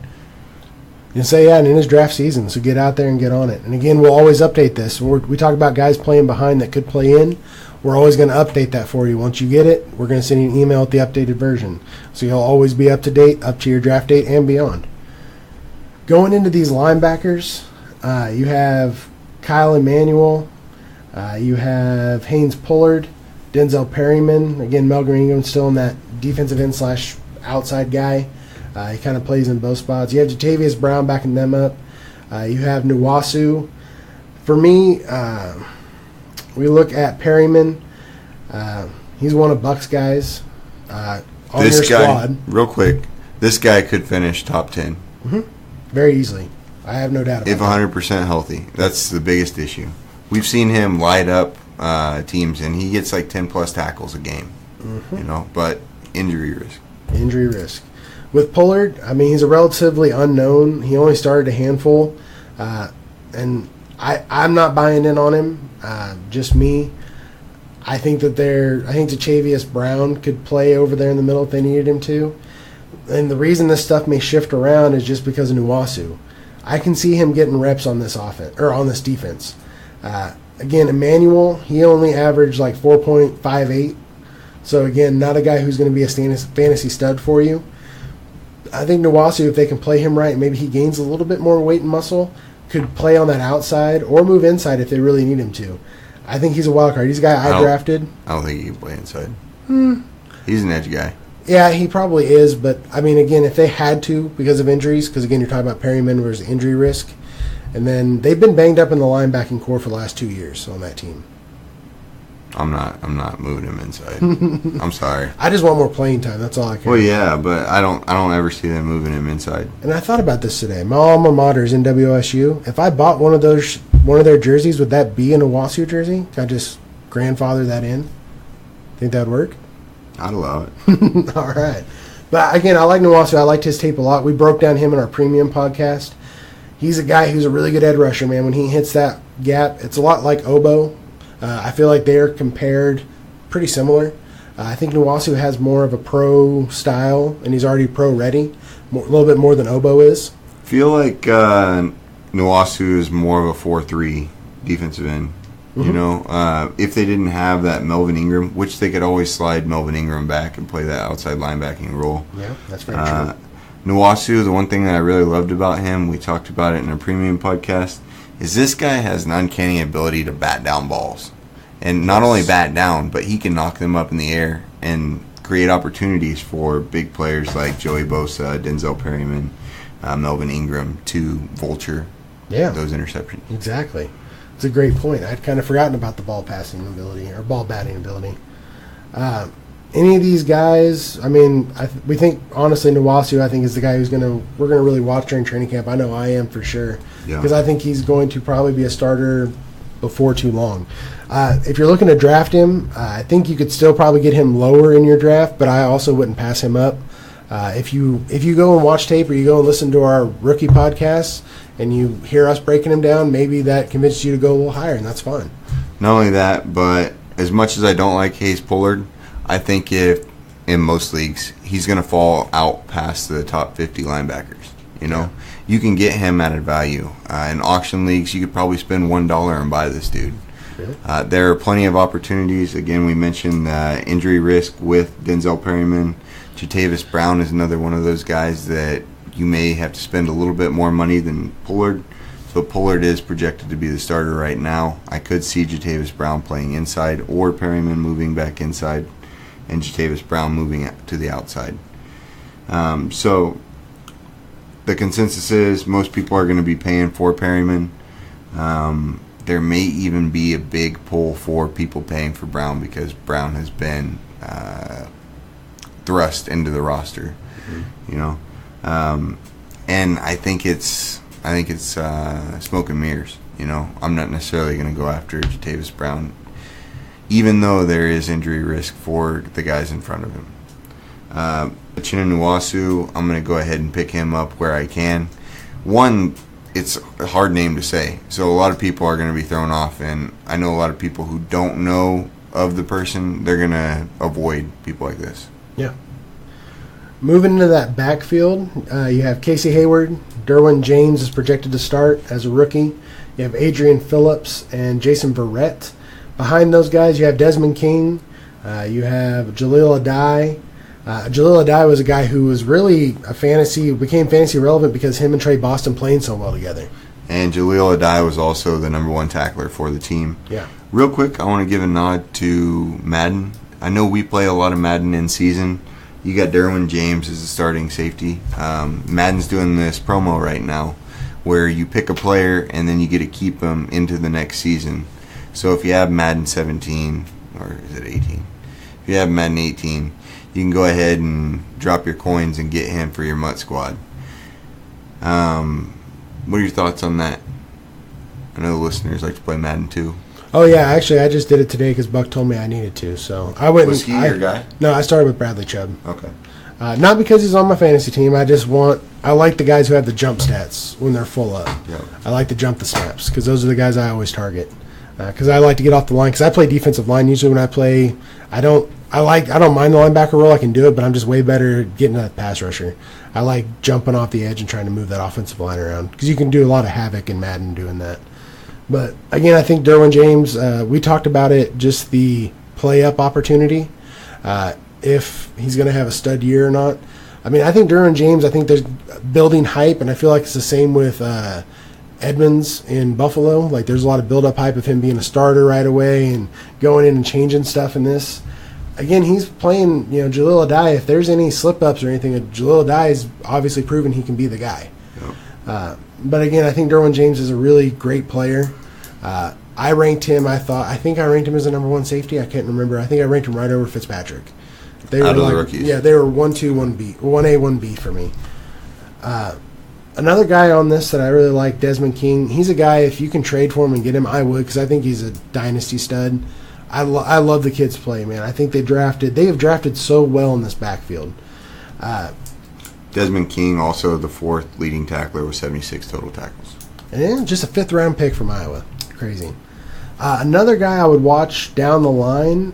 And so, yeah, and it is draft season, so get out there and get on it. And again, we'll always update this. We talk about guys playing behind that could play in. We're always going to update that for you. Once you get it, we're going to send you an email with the updated version. So you'll always be up to date, up to your draft date and beyond. Going into these linebackers, you have Kyle Emanuel, you have Haynes Pollard, Denzel Perryman. Again, Melvin Ingram still in that defensive end / outside guy. He kind of plays in both spots. You have Jatavius Brown backing them up. You have Nwasu. For me, we look at Perryman. He's one of Buck's guys on this your guy, squad. real quick, this guy could finish top 10. Mm-hmm. Very easily. I have no doubt about that. If 100% healthy. That's the biggest issue. We've seen him light up teams, and he gets like 10-plus tackles a game. Mm-hmm. But injury risk. Injury risk. With Pullard, I mean, he's a relatively unknown. He only started a handful, and I'm not buying in on him. Just me. I think Jatavius Brown could play over there in the middle if they needed him to. And the reason this stuff may shift around is just because of Nwasu. I can see him getting reps on this offense or on this defense. Again, Emmanuel, he only averaged like 4.58. So again, not a guy who's going to be a fantasy stud for you. I think Nwasu, if they can play him right, maybe he gains a little bit more weight and muscle, could play on that outside or move inside if they really need him to. I think he's a wild card. He's a guy I drafted. I don't think he can play inside. He's an edge guy. Yeah, he probably is, but, I mean, again, if they had to because of injuries, because, again, you're talking about Perryman versus injury risk, and then they've been banged up in the linebacking core for the last 2 years on that team. I'm not moving him inside. I'm sorry. I just want more playing time. That's all I care. Well, yeah, but I don't ever see them moving him inside. And I thought about this today. My alma mater is in WSU. If I bought one of their jerseys, would that be an Nwasu jersey? Can I just grandfather that in? Think that would work? I'd allow it. All right. But, again, I like Nwasu. I liked his tape a lot. We broke down him in our premium podcast. He's a guy who's a really good edge rusher, man. When he hits that gap, it's a lot like Obo. I feel like they're compared pretty similar. I think Nwasu has more of a pro style, and he's already pro ready, a little bit more than Obo is. I feel like Nwasu is more of a 4-3 defensive end. Mm-hmm. If they didn't have that Melvin Ingram, which they could always slide Melvin Ingram back and play that outside linebacking role. Yeah, that's very true. Nwasu, the one thing that I really loved about him, we talked about it in a premium podcast, is this guy has an uncanny ability to bat down balls. And not only bat down, but he can knock them up in the air and create opportunities for big players like Joey Bosa, Denzel Perryman, Melvin Ingram to vulture those interceptions. Exactly. It's a great point. I'd kind of forgotten about the ball passing ability or ball batting ability. Any of these guys, I mean, we think, honestly, Nwasu, I think, is the guy we're going to really watch during training camp. I know I am for sure. Because I think he's going to probably be a starter before too long. If you're looking to draft him, I think you could still probably get him lower in your draft, but I also wouldn't pass him up. If you go and watch tape or you go and listen to our rookie podcasts and you hear us breaking him down, maybe that convinces you to go a little higher, and that's fine. Not only that, but as much as I don't like Hayes Pullard, I think if in most leagues he's going to fall out past the top 50 linebackers. You can get him at a value. In auction leagues, you could probably spend $1 and buy this dude. Really? There are plenty of opportunities. Again, we mentioned injury risk with Denzel Perryman. Jatavius Brown is another one of those guys that you may have to spend a little bit more money than Pullard. So Pullard is projected to be the starter right now. I could see Jatavius Brown playing inside or Perryman moving back inside and Jatavius Brown moving to the outside. So the consensus is most people are going to be paying for Perryman. There may even be a big pull for people paying for Brown because Brown has been thrust into the roster, and I think it's smoke and mirrors. I'm not necessarily going to go after Jatavius Brown, even though there is injury risk for the guys in front of him. Uchenna Nwasu, I'm going to go ahead and pick him up where I can. One, it's a hard name to say, so a lot of people are going to be thrown off, and I know a lot of people who don't know of the person, they're going to avoid people like this. Yeah. Moving into that backfield, you have Casey Hayward. Derwin James is projected to start as a rookie. You have Adrian Phillips and Jason Verrett. Behind those guys, you have Desmond King. You have Jaleel Adai. Jaleel Adai was a guy who was really became fantasy relevant because him and Trey Boston playing so well together. And Jaleel Adai was also the number one tackler for the team. Yeah. Real quick, I want to give a nod to Madden. I know we play a lot of Madden in season. You got Derwin James as the starting safety. Madden's doing this promo right now where you pick a player and then you get to keep them into the next season. So if you have Madden 17, or is it 18? If you have Madden 18, you can go ahead and drop your coins and get him for your MUT squad. What are your thoughts on that? I know the listeners like to play Madden too. Oh yeah, actually, I just did it today because Buck told me I needed to. So I went. Was he your guy? No, I started with Bradley Chubb. Okay. Not because he's on my fantasy team. I like the guys who have the jump stats when they're full up. Yep. I like to jump the snaps because those are the guys I always target. Because I like to get off the line. Because I play defensive line usually when I play. I don't mind the linebacker role. I can do it, but I'm just way better at getting at the pass rusher. I like jumping off the edge and trying to move that offensive line around because you can do a lot of havoc in Madden doing that. But again, I think Derwin James. We talked about it, just the play-up opportunity. If he's going to have a stud year or not. I mean, I think Derwin James. I think there's building hype, and I feel like it's the same with Edmonds in Buffalo. Like there's a lot of build-up hype of him being a starter right away and going in and changing stuff in this. Again, he's playing, Jalil Adai. If there's any slip-ups or anything, Jalil Adai is obviously proven he can be the guy. Yep. But again, I think Derwin James is a really great player. I ranked him, I think I ranked him as a number one safety. I can't remember. I think I ranked him right over Fitzpatrick. They were out of the rookies. Yeah, they were 1-2, 1B, 1A, 1B for me. Another guy on this that I really like, Desmond King. He's a guy, if you can trade for him and get him, I would, because I think he's a dynasty stud. I love the kid's play, man. I think they have drafted so well in this backfield. Desmond King, also the fourth leading tackler with 76 total tackles. And just a fifth-round pick from Iowa. Crazy. Another guy I would watch down the line,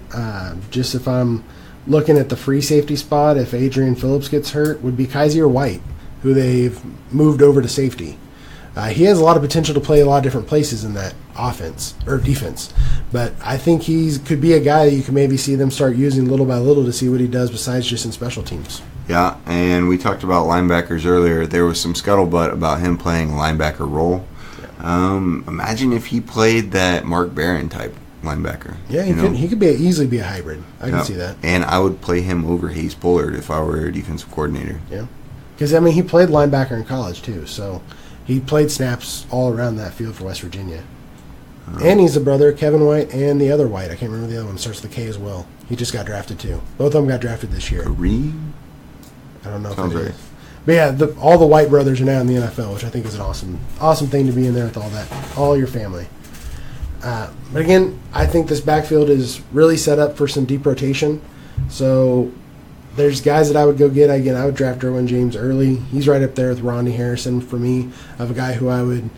just if I'm looking at the free safety spot, if Adrian Phillips gets hurt, would be Kaiser White, who they've moved over to safety. He has a lot of potential to play a lot of different places in that offense or defense, but I think he could be a guy that you can maybe see them start using little by little to see what he does besides just in special teams. Yeah, and we talked about linebackers earlier. There was some scuttlebutt about him playing a linebacker role. Yeah. Imagine if he played that Mark Barron type linebacker. Yeah, he could easily be a hybrid. I can see that. And I would play him over Hayes Bullard if I were a defensive coordinator. Yeah, because he played linebacker in college too, so he played snaps all around that field for West Virginia. And he's the brother of Kevin White and the other White. I can't remember the other one. Starts with a K as well. He just got drafted too. Both of them got drafted this year. Kareem? I don't know Sounds if it right. is. But yeah, all the White brothers are now in the NFL, which I think is an awesome thing to be in there with all your family. But again, I think this backfield is really set up for some deep rotation. So there's guys that I would go get. Again, I would draft Derwin James early. He's right up there with Ronnie Harrison for me, of a guy who I would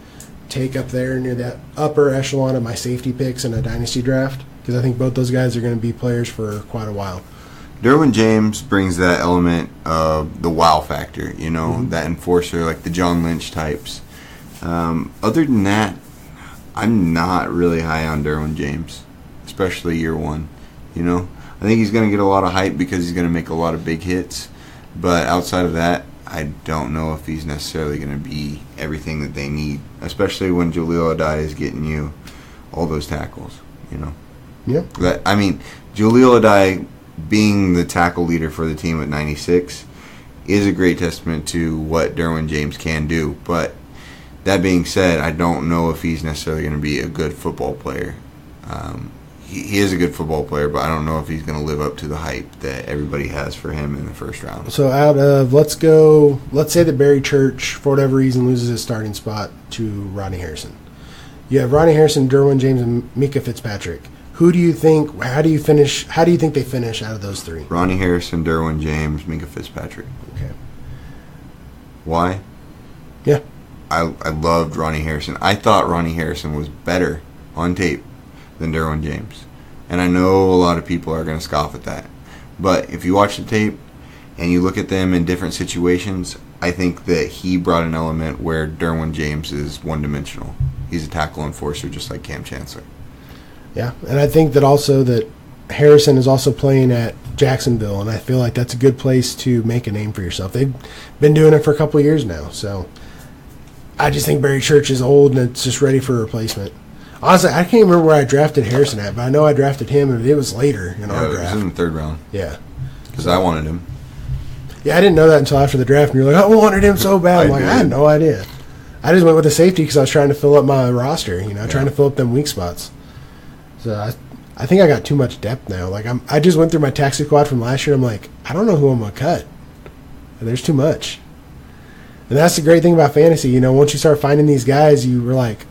take up there near that upper echelon of my safety picks in a dynasty draft, because I think both those guys are going to be players for quite a while. Derwin James brings that element of the wow factor, that enforcer, like the John Lynch types. Other than that, I'm not really high on Derwin James, especially year one. I think he's going to get a lot of hype because he's going to make a lot of big hits. But outside of that, I don't know if he's necessarily going to be everything that they need, especially when Jalil Adai is getting you all those tackles, Yeah. Jalil Adai being the tackle leader for the team at 96 is a great testament to what Derwin James can do. But that being said, I don't know if he's necessarily going to be a good football player. He is a good football player, but I don't know if he's going to live up to the hype that everybody has for him in the first round. So let's say that Barry Church, for whatever reason, loses his starting spot to Ronnie Harrison. You have Ronnie Harrison, Derwin James, and Mika Fitzpatrick. How do you think they finish out of those three? Ronnie Harrison, Derwin James, Mika Fitzpatrick. Okay. Why? Yeah. I loved Ronnie Harrison. I thought Ronnie Harrison was better on tape than Derwin James. And I know a lot of people are going to scoff at that. But if you watch the tape and you look at them in different situations, I think that he brought an element where Derwin James is one-dimensional. He's a tackle enforcer just like Cam Chancellor. Yeah, and I think that also that Harrison is also playing at Jacksonville, and I feel like that's a good place to make a name for yourself. They've been doing it for a couple of years now, so I just think Barry Church is old and it's just ready for a replacement. Honestly, I can't remember where I drafted Harrison at, but I know I drafted him, and it was later in our draft. It was in the third round. Yeah. Because I wanted him. Yeah, I didn't know that until after the draft. And you're like, I wanted him so bad. I'm like, I had no idea. I just went with the safety because I was trying to fill up my roster, trying to fill up them weak spots. So I think I got too much depth now. Like I just went through my taxi squad from last year. I'm like, I don't know who I'm going to cut. There's too much. And that's the great thing about fantasy. Once you start finding these guys, you were like,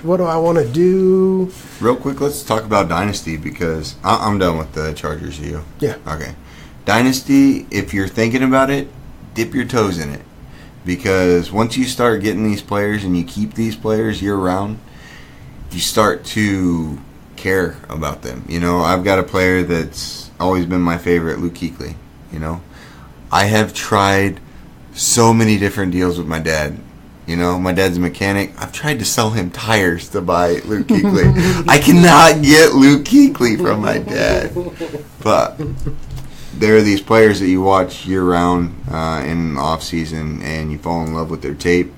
what do I want to do? Real quick, let's talk about Dynasty because I'm done with the Chargers. You? Yeah. Okay. Dynasty, if you're thinking about it, dip your toes in it. Because once you start getting these players and you keep these players year-round, you start to care about them. I've got a player that's always been my favorite, Luke Kuechly. I have tried so many different deals with my dad. My dad's a mechanic. I've tried to sell him tires to buy Luke Kuechly. I cannot get Luke Kuechly from my dad. But there are these players that you watch year-round in the off-season, and you fall in love with their tape.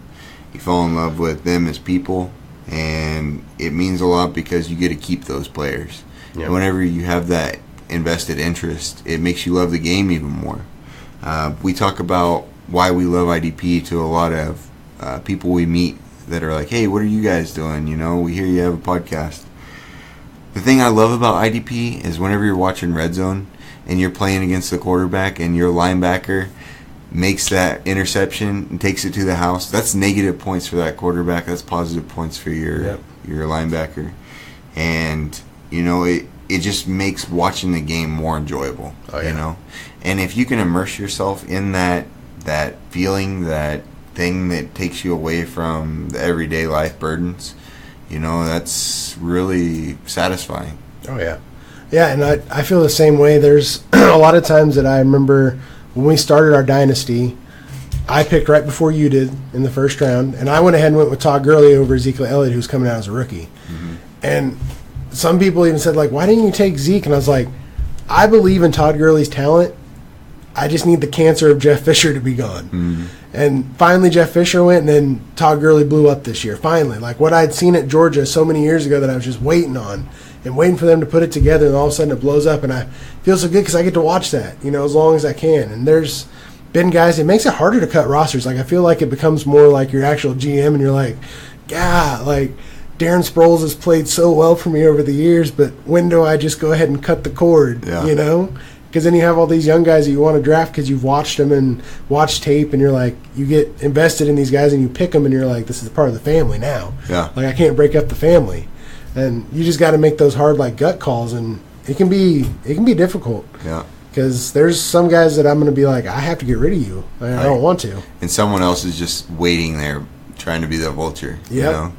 You fall in love with them as people, and it means a lot because you get to keep those players. Yep. And whenever you have that invested interest, it makes you love the game even more. We talk about why we love IDP to a lot of people we meet that are like, hey, what are you guys doing? We hear you have a podcast. The thing I love about IDP is whenever you're watching Red Zone and you're playing against the quarterback and your linebacker makes that interception and takes it to the house, that's negative points for that quarterback. That's positive points for your linebacker. And, it just makes watching the game more enjoyable, And if you can immerse yourself in that feeling, that thing that takes you away from the everyday life burdens, that's really satisfying. Oh, yeah. Yeah, and I feel the same way. There's a lot of times that I remember when we started our dynasty, I picked right before you did in the first round, and I went ahead and went with Todd Gurley over Ezekiel Elliott, who's coming out as a rookie. Mm-hmm. And some people even said, like, why didn't you take Zeke? And I was like, I believe in Todd Gurley's talent. I just need the cancer of Jeff Fisher to be gone. Mm-hmm. And finally Jeff Fisher went, and then Todd Gurley blew up this year. Finally. Like what I'd seen at Georgia so many years ago that I was just waiting on and waiting for them to put it together, and all of a sudden it blows up. And I feel so good because I get to watch that, as long as I can. And there's been guys, it makes it harder to cut rosters. Like I feel like it becomes more like your actual GM, and you're like, God, like Darren Sproles has played so well for me over the years, but when do I just go ahead and cut the cord, Because then you have all these young guys that you want to draft because you've watched them and watched tape, and you're like, you get invested in these guys and you pick them, and you're like, this is part of the family now. Yeah. Like I can't break up the family, and you just got to make those hard gut calls, and it can be difficult. Yeah. Because there's some guys that I'm going to be like, I have to get rid of you. I don't want to. And someone else is just waiting there, trying to be the vulture. Yeah.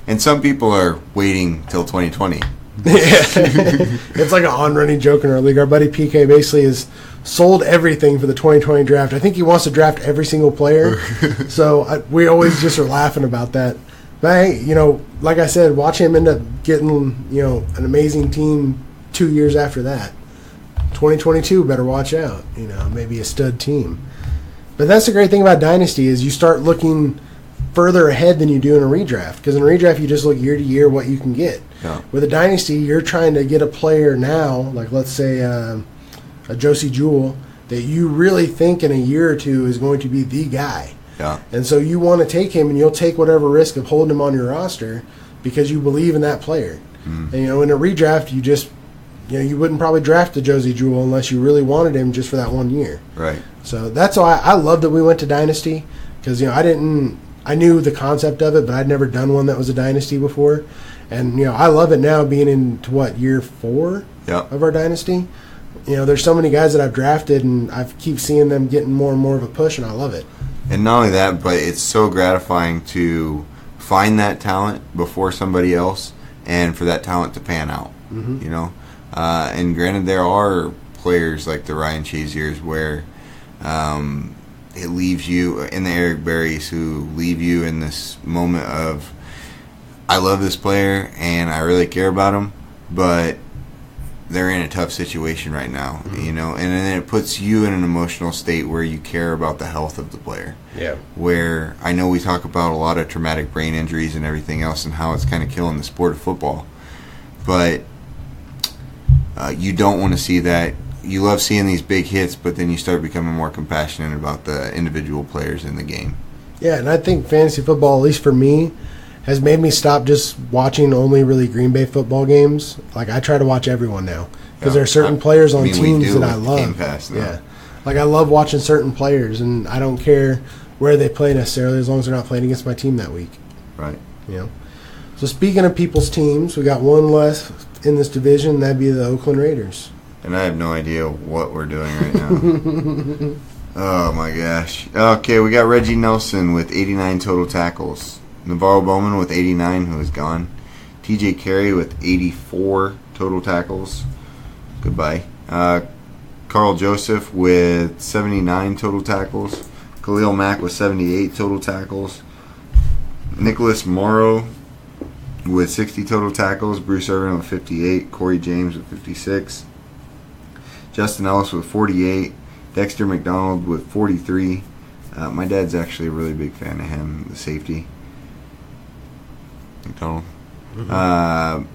And some people are waiting till 2020. It's like an on-running joke in our league. Our buddy PK basically has sold everything for the 2020 draft. I think he wants to draft every single player. So we always just are laughing about that. But hey, like I said, watch him end up getting an amazing team 2 years after that. 2022, better watch out. Maybe a stud team. But that's the great thing about Dynasty is you start looking further ahead than you do in a redraft. Because in a redraft, you just look year to year what you can get. Yeah. With a Dynasty, you're trying to get a player now, like let's say a Josie Jewell, that you really think in a year or two is going to be the guy. Yeah. And so you want to take him, and you'll take whatever risk of holding him on your roster because you believe in that player. Mm. And, in a redraft, you just, you wouldn't probably draft a Josie Jewell unless you really wanted him just for that 1 year. Right. So that's why I love that we went to Dynasty because, I knew the concept of it, but I'd never done one that was a Dynasty before. And, I love it now being into, year 4 of our Dynasty. There's so many guys that I've drafted, and I keep seeing them getting more and more of a push, and I love it. And not only that, but it's so gratifying to find that talent before somebody else and for that talent to pan out, And granted, there are players like the Ryan Shaziers where it leaves you, and the Eric Berries, who leave you in this moment of, I love this player and I really care about him, but they're in a tough situation right now, and then it puts you in an emotional state where you care about the health of the player. Yeah. Where I know we talk about a lot of traumatic brain injuries and everything else and how it's kind of killing the sport of football, but you don't want to see that you love seeing these big hits, but then you start becoming more compassionate about the individual players in the game. Yeah, and I think fantasy football, at least for me, has made me stop just watching only really Green Bay football games. Like, I try to watch everyone now because there are certain players on teams that I love. Game Pass now. Yeah, like I love watching certain players, and I don't care where they play necessarily as long as they're not playing against my team that week. Right. You know. So speaking of people's teams, we got one less in this division. That'd be the Oakland Raiders. And I have no idea what we're doing right now. Oh, my gosh. Okay, we got Reggie Nelson with 89 total tackles. Navarro Bowman with 89, who is gone. TJ Carey with 84 total tackles. Goodbye. Carl Joseph with 79 total tackles. Khalil Mack with 78 total tackles. Nicholas Morrow with 60 total tackles. Bruce Irvin with 58. Corey James with 56. Justin Ellis with 48. Dexter McDonald with 43. My dad's actually a really big fan of him, the safety. McDonald. Mm-hmm.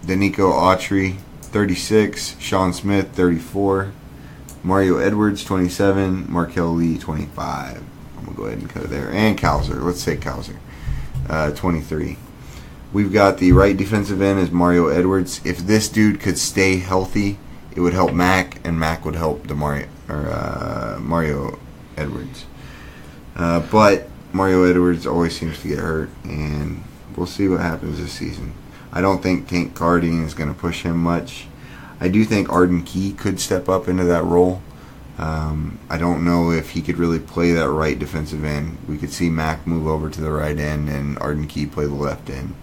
Danico Autry, 36. Sean Smith, 34. Mario Edwards, 27. Markel Lee, 25. I'm going to go ahead and cut it there. And Cowser. Let's say Cowser. 23. We've got the right defensive end as Mario Edwards. If this dude could stay healthy, it would help Mac, and Mac would help Mario Edwards. But Mario Edwards always seems to get hurt, and we'll see what happens this season. I don't think Tank Cardine is going to push him much. I do think Arden Key could step up into that role. I don't know if he could really play that right defensive end. We could see Mac move over to the right end and Arden Key play the left end.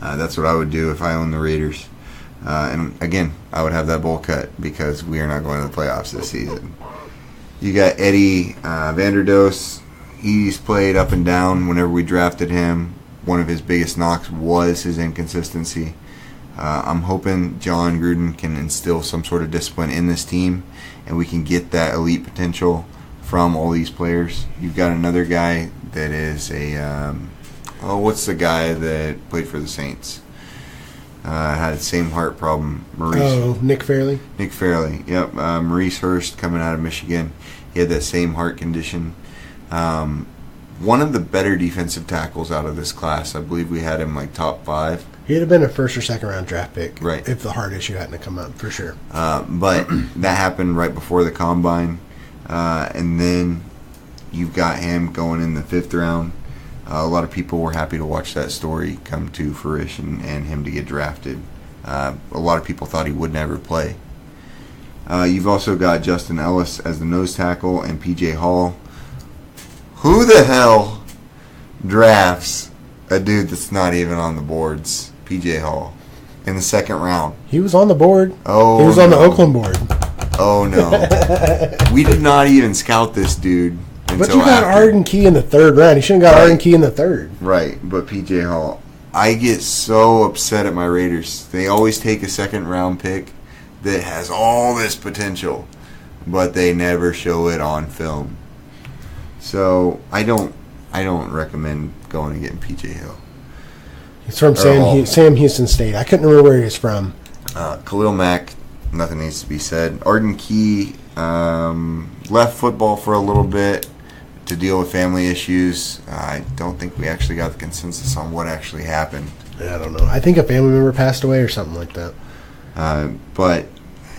That's what I would do if I owned the Raiders. And again, I would have that bowl cut because we are not going to the playoffs this season. You got Eddie Vanderdoes. He's played up and down whenever we drafted him. One of his biggest knocks was his inconsistency. I'm hoping John Gruden can instill some sort of discipline in this team, and we can get that elite potential from all these players. You've got another guy that is a what's the guy that played for the Saints? Had the same heart problem. Nick Fairley? Nick Fairley, yep. Maurice Hurst coming out of Michigan. He had that same heart condition. One of the better defensive tackles out of this class. I believe we had him like top 5. He'd have been a first or second round draft pick, right, if the heart issue hadn't come up, for sure. But that happened right before the combine. And then you've got him going in the 5th round. A lot of people were happy to watch that story come to fruition and him to get drafted. A lot of people thought he would never play. You've also got Justin Ellis as the nose tackle and P.J. Hall. Who the hell drafts a dude that's not even on the boards, P.J. Hall, in the 2nd round? He was on the board. Oh, he was on the Oakland board. Oh, no. We did not even scout this dude. But you got Arden Key in the 3rd round. You shouldn't have got Arden Key in the 3rd. Right, but P.J. Hall. I get so upset at my Raiders. They always take a 2nd round pick that has all this potential, but they never show it on film. So I don't recommend going and getting P.J. Hill. He's from Sam Houston State. I couldn't remember where he's from. Khalil Mack, nothing needs to be said. Arden Key left football for a little bit to deal with family issues. I don't think we actually got the consensus on what actually happened. I don't know. I think a family member passed away or something like that. But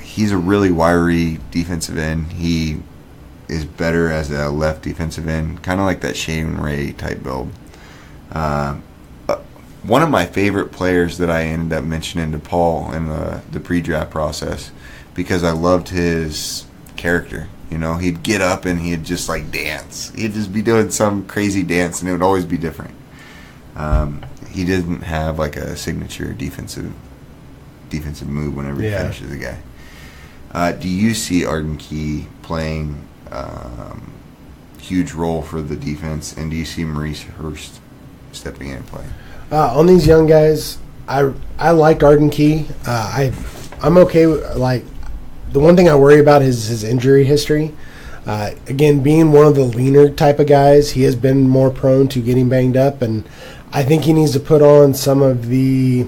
he's a really wiry defensive end. He is better as a left defensive end, kind of like that Shane Ray type build. One of my favorite players that I ended up mentioning to Paul in the pre-draft process because I loved his character. You know, he'd get up and he'd just like dance. He'd just be doing some crazy dance, and it would always be different. He didn't have like a signature defensive move whenever he finishes a guy. Do you see Arden Key playing huge role for the defense, and do you see Maurice Hurst stepping in and playing? On these young guys, I like Arden Key. I'm okay with, like, the one thing I worry about is his injury history. Again, being one of the leaner type of guys, he has been more prone to getting banged up, and I think he needs to put on some of the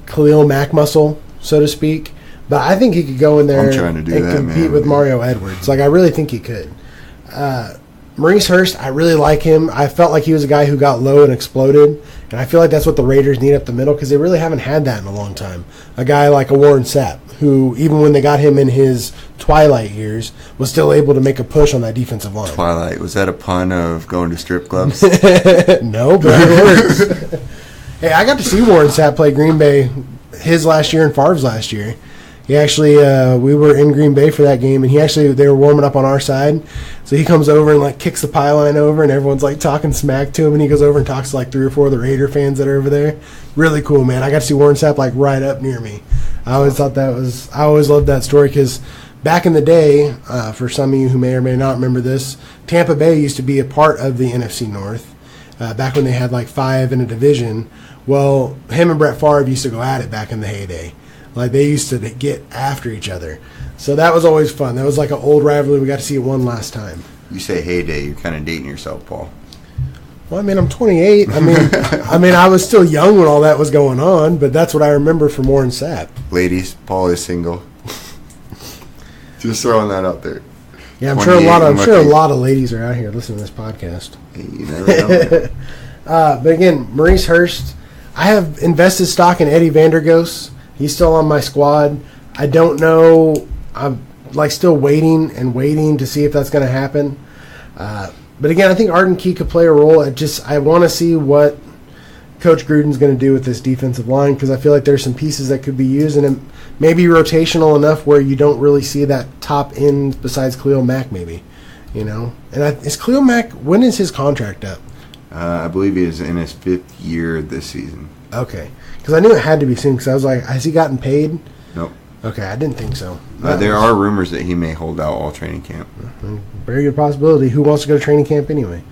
Khalil Mack muscle, so to speak. But I think he could go in there and compete with Mario Edwards. Like, I really think he could. Maurice Hurst, I really like him. I felt like he was a guy who got low and exploded. And I feel like that's what the Raiders need up the middle because they really haven't had that in a long time. A guy like a Warren Sapp, who, even when they got him in his twilight years, was still able to make a push on that defensive line. Twilight. Was that a pun of going to strip clubs? No, but it works. Hey, I got to see Warren Sapp play Green Bay his last year and Favre's last year. He actually, we were in Green Bay for that game, and they were warming up on our side. So he comes over and, like, kicks the pylon over, and everyone's, like, talking smack to him, and he goes over and talks to, like, 3 or 4 of the Raider fans that are over there. Really cool, man. I got to see Warren Sapp, like, right up near me. I always loved that story because back in the day, for some of you who may or may not remember this, Tampa Bay used to be a part of the NFC North back when they had, like, 5 in a division. Well, him and Brett Favre used to go at it back in the heyday. Like, they used to get after each other. So that was always fun. That was like an old rivalry. We got to see it one last time. You say heyday, you're kind of dating yourself, Paul. Well, I mean, I'm 28. I mean, I was still young when all that was going on, but that's what I remember from Warren Sapp. Ladies, Paul is single. Just throwing that out there. Yeah, I'm sure a lot of ladies are out here listening to this podcast. Hey, you never know. But again, Maurice Hurst, I have invested stock in Eddie Vandergoes. He's still on my squad. I don't know. I'm like still waiting to see if that's going to happen. But again, I think Arden Key could play a role. I want to see what Coach Gruden's going to do with this defensive line because I feel like there's some pieces that could be used and it may be rotational enough where you don't really see that top end besides Khalil Mack maybe. You know, and is Khalil Mack? When is his contract up? I believe he is in his 5th year this season. Okay. Because I knew it had to be soon because I was like, has he gotten paid? Nope. Okay, I didn't think so. There are rumors that he may hold out all training camp. Very good possibility. Who wants to go to training camp anyway?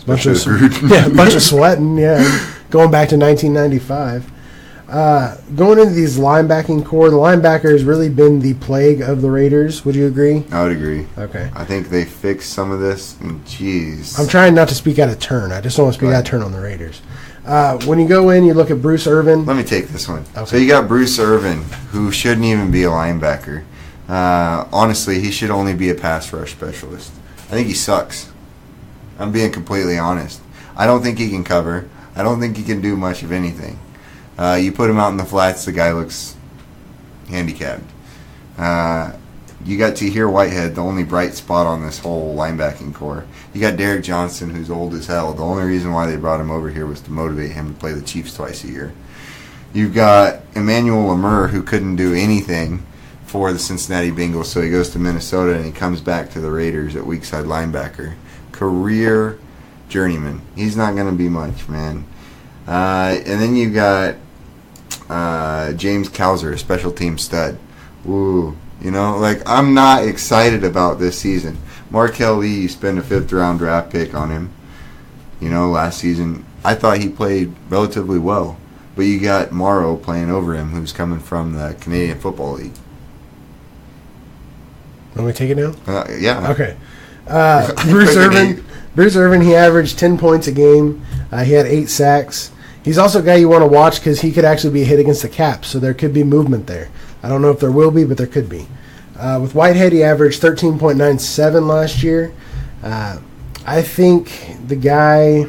A bunch of sweating, yeah. Going back to 1995. Going into these linebacking core, the linebacker has really been the plague of the Raiders. Would you agree? I would agree. Okay. I think they fixed some of this, and jeez. I'm trying not to speak out of turn. I just don't want to speak out of turn on the Raiders. When you go in, you look at Bruce Irvin. Let me take this one. Okay. So you got Bruce Irvin, who shouldn't even be a linebacker. Honestly, he should only be a pass rush specialist. I think he sucks. I'm being completely honest. I don't think he can cover. I don't think he can do much of anything. You put him out in the flats, the guy looks handicapped. You got Tahir Whitehead, the only bright spot on this whole linebacking core. You got Derek Johnson, who's old as hell. The only reason why they brought him over here was to motivate him to play the Chiefs twice a year. You've got Emmanuel Lemur, who couldn't do anything for the Cincinnati Bengals, so he goes to Minnesota and he comes back to the Raiders at weak side linebacker. Career journeyman. He's not going to be much, man. And then you got James Cowser, a special team stud. Woo. You know, like, I'm not excited about this season. Markel Lee, you spend a 5th-round draft pick on him, you know, last season. I thought he played relatively well. But you got Morrow playing over him, who's coming from the Canadian Football League. Want me to take it now? Yeah. Okay. Bruce Irvin, he averaged 10 points a game. He had 8 sacks. He's also a guy you want to watch because he could actually be a hit against the cap, so there could be movement there. I don't know if there will be, but there could be. With Whitehead, he averaged 13.97 last year. I think the guy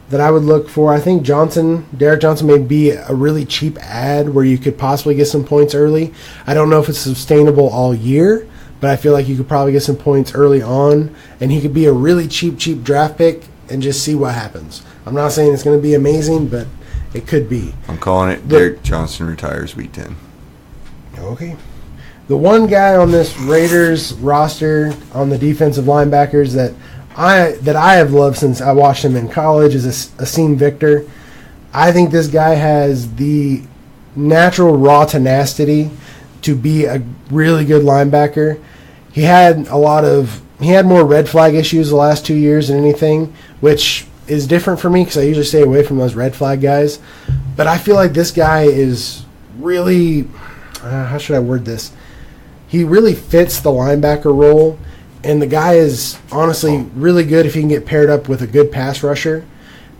that I would look for, I think Derek Johnson may be a really cheap ad where you could possibly get some points early. I don't know if it's sustainable all year, but I feel like you could probably get some points early on, and he could be a really cheap draft pick and just see what happens. I'm not saying it's going to be amazing, but it could be. I'm calling it Derek Johnson retires week 10. Okay. The one guy on this Raiders roster on the defensive linebackers that I have loved since I watched him in college is Asim Victor. I think this guy has the natural raw tenacity to be a really good linebacker. He had more red flag issues the last 2 years than anything, which is different for me because I usually stay away from those red flag guys. But I feel like this guy is really, how should I word this? He really fits the linebacker role, and the guy is honestly really good if he can get paired up with a good pass rusher,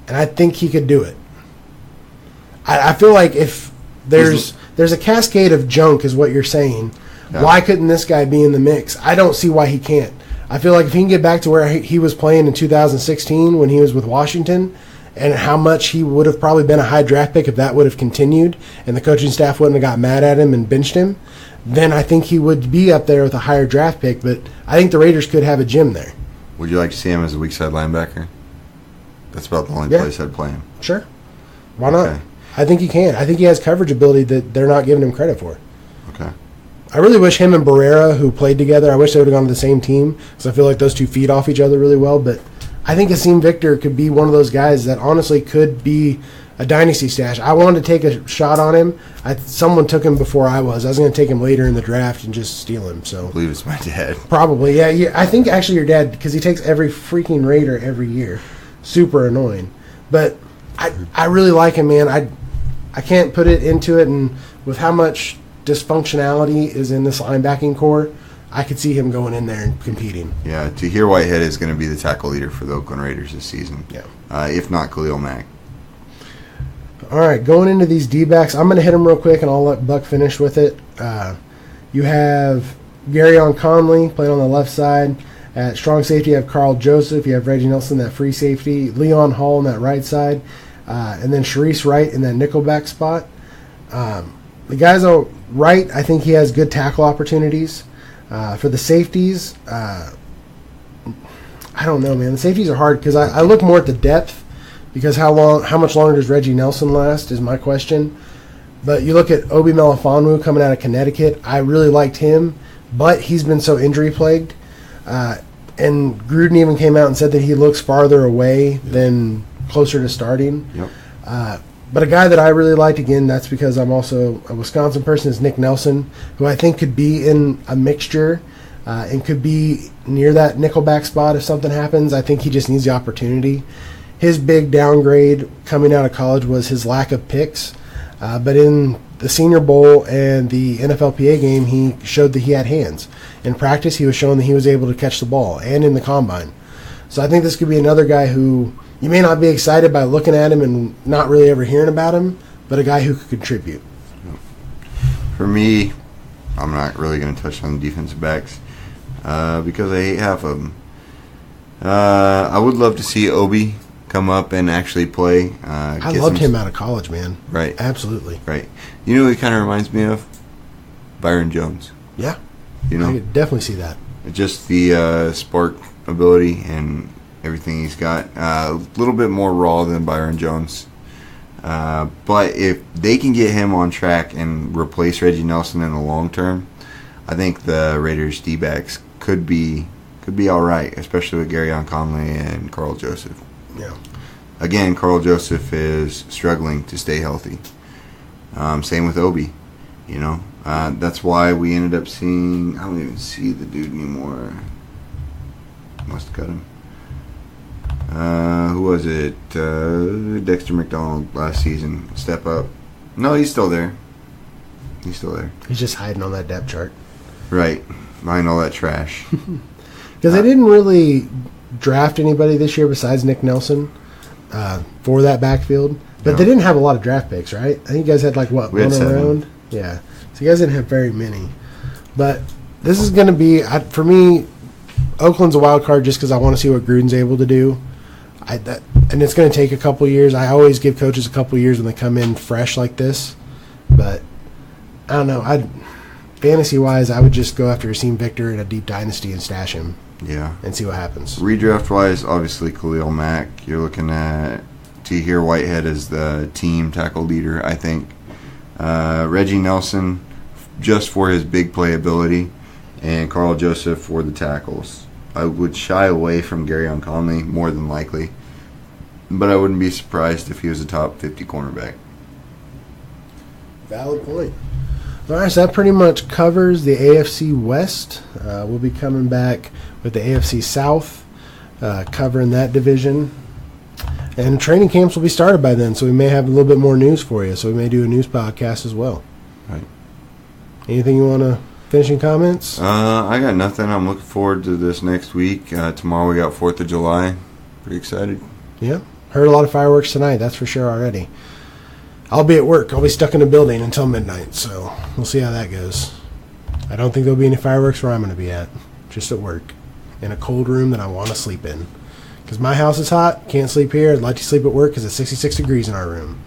and I think he could do it. I feel like if there's there's a cascade of junk, is what you're saying. Yeah. Why couldn't this guy be in the mix? I don't see why he can't. I feel like if he can get back to where he was playing in 2016 when he was with Washington, and how much he would have probably been a high draft pick if that would have continued and the coaching staff wouldn't have got mad at him and benched him, then I think he would be up there with a higher draft pick. But I think the Raiders could have a gem there. Would you like to see him as a weak side linebacker? That's about the only place I'd play him. Sure. Why not? I think he can. I think he has coverage ability that they're not giving him credit for. Okay. I really wish him and Barrera, who played together, I wish they would have gone to the same team because I feel like those two feed off each other really well. But I think Asim Victor could be one of those guys that honestly could be a dynasty stash. I wanted to take a shot on him. Someone took him before I was. I was going to take him later in the draft and just steal him. So I believe it's my dad. Probably, yeah. I think actually your dad, because he takes every freaking Raider every year. Super annoying. But I really like him, man. I can't put it into it, and with how much dysfunctionality is in this linebacking core, I could see him going in there and competing. Yeah, Tahir Whitehead is going to be the tackle leader for the Oakland Raiders this season. Yeah. If not Khalil Mack. All right, going into these D-backs, I'm going to hit them real quick, and I'll let Buck finish with it. You have Garyon Conley playing on the left side. At strong safety, you have Carl Joseph. You have Reggie Nelson, that free safety. Leon Hall on that right side. And then Sharice Wright in that nickelback spot. The guys on right, I think he has good tackle opportunities. For the safeties, I don't know, man. The safeties are hard because I look more at the depth, because how much longer does Reggie Nelson last is my question. But you look at Obi Melifonwu coming out of Connecticut. I really liked him, but he's been so injury plagued. And Gruden even came out and said that he looks farther away than closer to starting. Yep. But a guy that I really liked, again, that's because I'm also a Wisconsin person, is Nick Nelson, who I think could be in a mixture and could be near that nickelback spot if something happens. I think he just needs the opportunity. His big downgrade coming out of college was his lack of picks. But in the Senior Bowl and the NFLPA game, he showed that he had hands. In practice, he was showing that he was able to catch the ball, and in the combine. So I think this could be another guy who you may not be excited by looking at him and not really ever hearing about him, but a guy who could contribute. For me, I'm not really going to touch on the defensive backs because I hate half of them. I would love to see Obi come up and actually play. I loved him out of college, man. Right. Absolutely. Right. You know who he kind of reminds me of? Byron Jones. Yeah. You know? I could definitely see that. Just the spark ability and everything he's got. A little bit more raw than Byron Jones. But if they can get him on track and replace Reggie Nelson in the long term, I think the Raiders D-backs could be all right, especially with Garyon Conley and Carl Joseph. Yeah. Again, Carl Joseph is struggling to stay healthy. Same with Obi. You know, that's why we ended up seeing. I don't even see the dude anymore. Must have cut him. Who was it? Dexter McDonald last season. Step up. No, he's still there. He's just hiding on that depth chart. Right. Behind all that trash. Because they didn't really draft anybody this year besides Nick Nelson for that backfield. But they didn't have a lot of draft picks, right? I think you guys had one around. Yeah. So you guys didn't have very many. But this is going to be, for me, Oakland's a wild card just because I want to see what Gruden's able to do. And it's going to take a couple years. I always give coaches a couple years when they come in fresh like this. But I don't know. Fantasy-wise, I would just go after Asim Victor in a deep dynasty and stash him. Yeah. And see what happens. Redraft-wise, obviously Khalil Mack. You're looking at Tahir Whitehead as the team tackle leader, I think. Reggie Nelson, just for his big playability, and Carl Joseph for the tackles. I would shy away from Garyon Conley, more than likely. But I wouldn't be surprised if he was a top 50 cornerback. Valid point. All right, so that pretty much covers the AFC West. We'll be coming back with the AFC South, covering that division. And training camps will be started by then, so we may have a little bit more news for you. So we may do a news podcast as well. Right. Anything you want to finishing comments? I got nothing. I'm looking forward to this next week. Tomorrow we got 4th of July. Pretty excited. Yeah. Heard a lot of fireworks tonight, that's for sure already. I'll be at work. I'll be stuck in a building until midnight, so we'll see how that goes. I don't think there'll be any fireworks where I'm going to be at, just at work, in a cold room that I want to sleep in. Because my house is hot, can't sleep here. I'd like to sleep at work because it's 66 degrees in our room.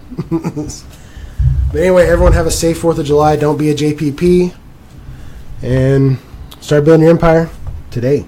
But anyway, everyone have a safe 4th of July. Don't be a JPP. And start building your empire today.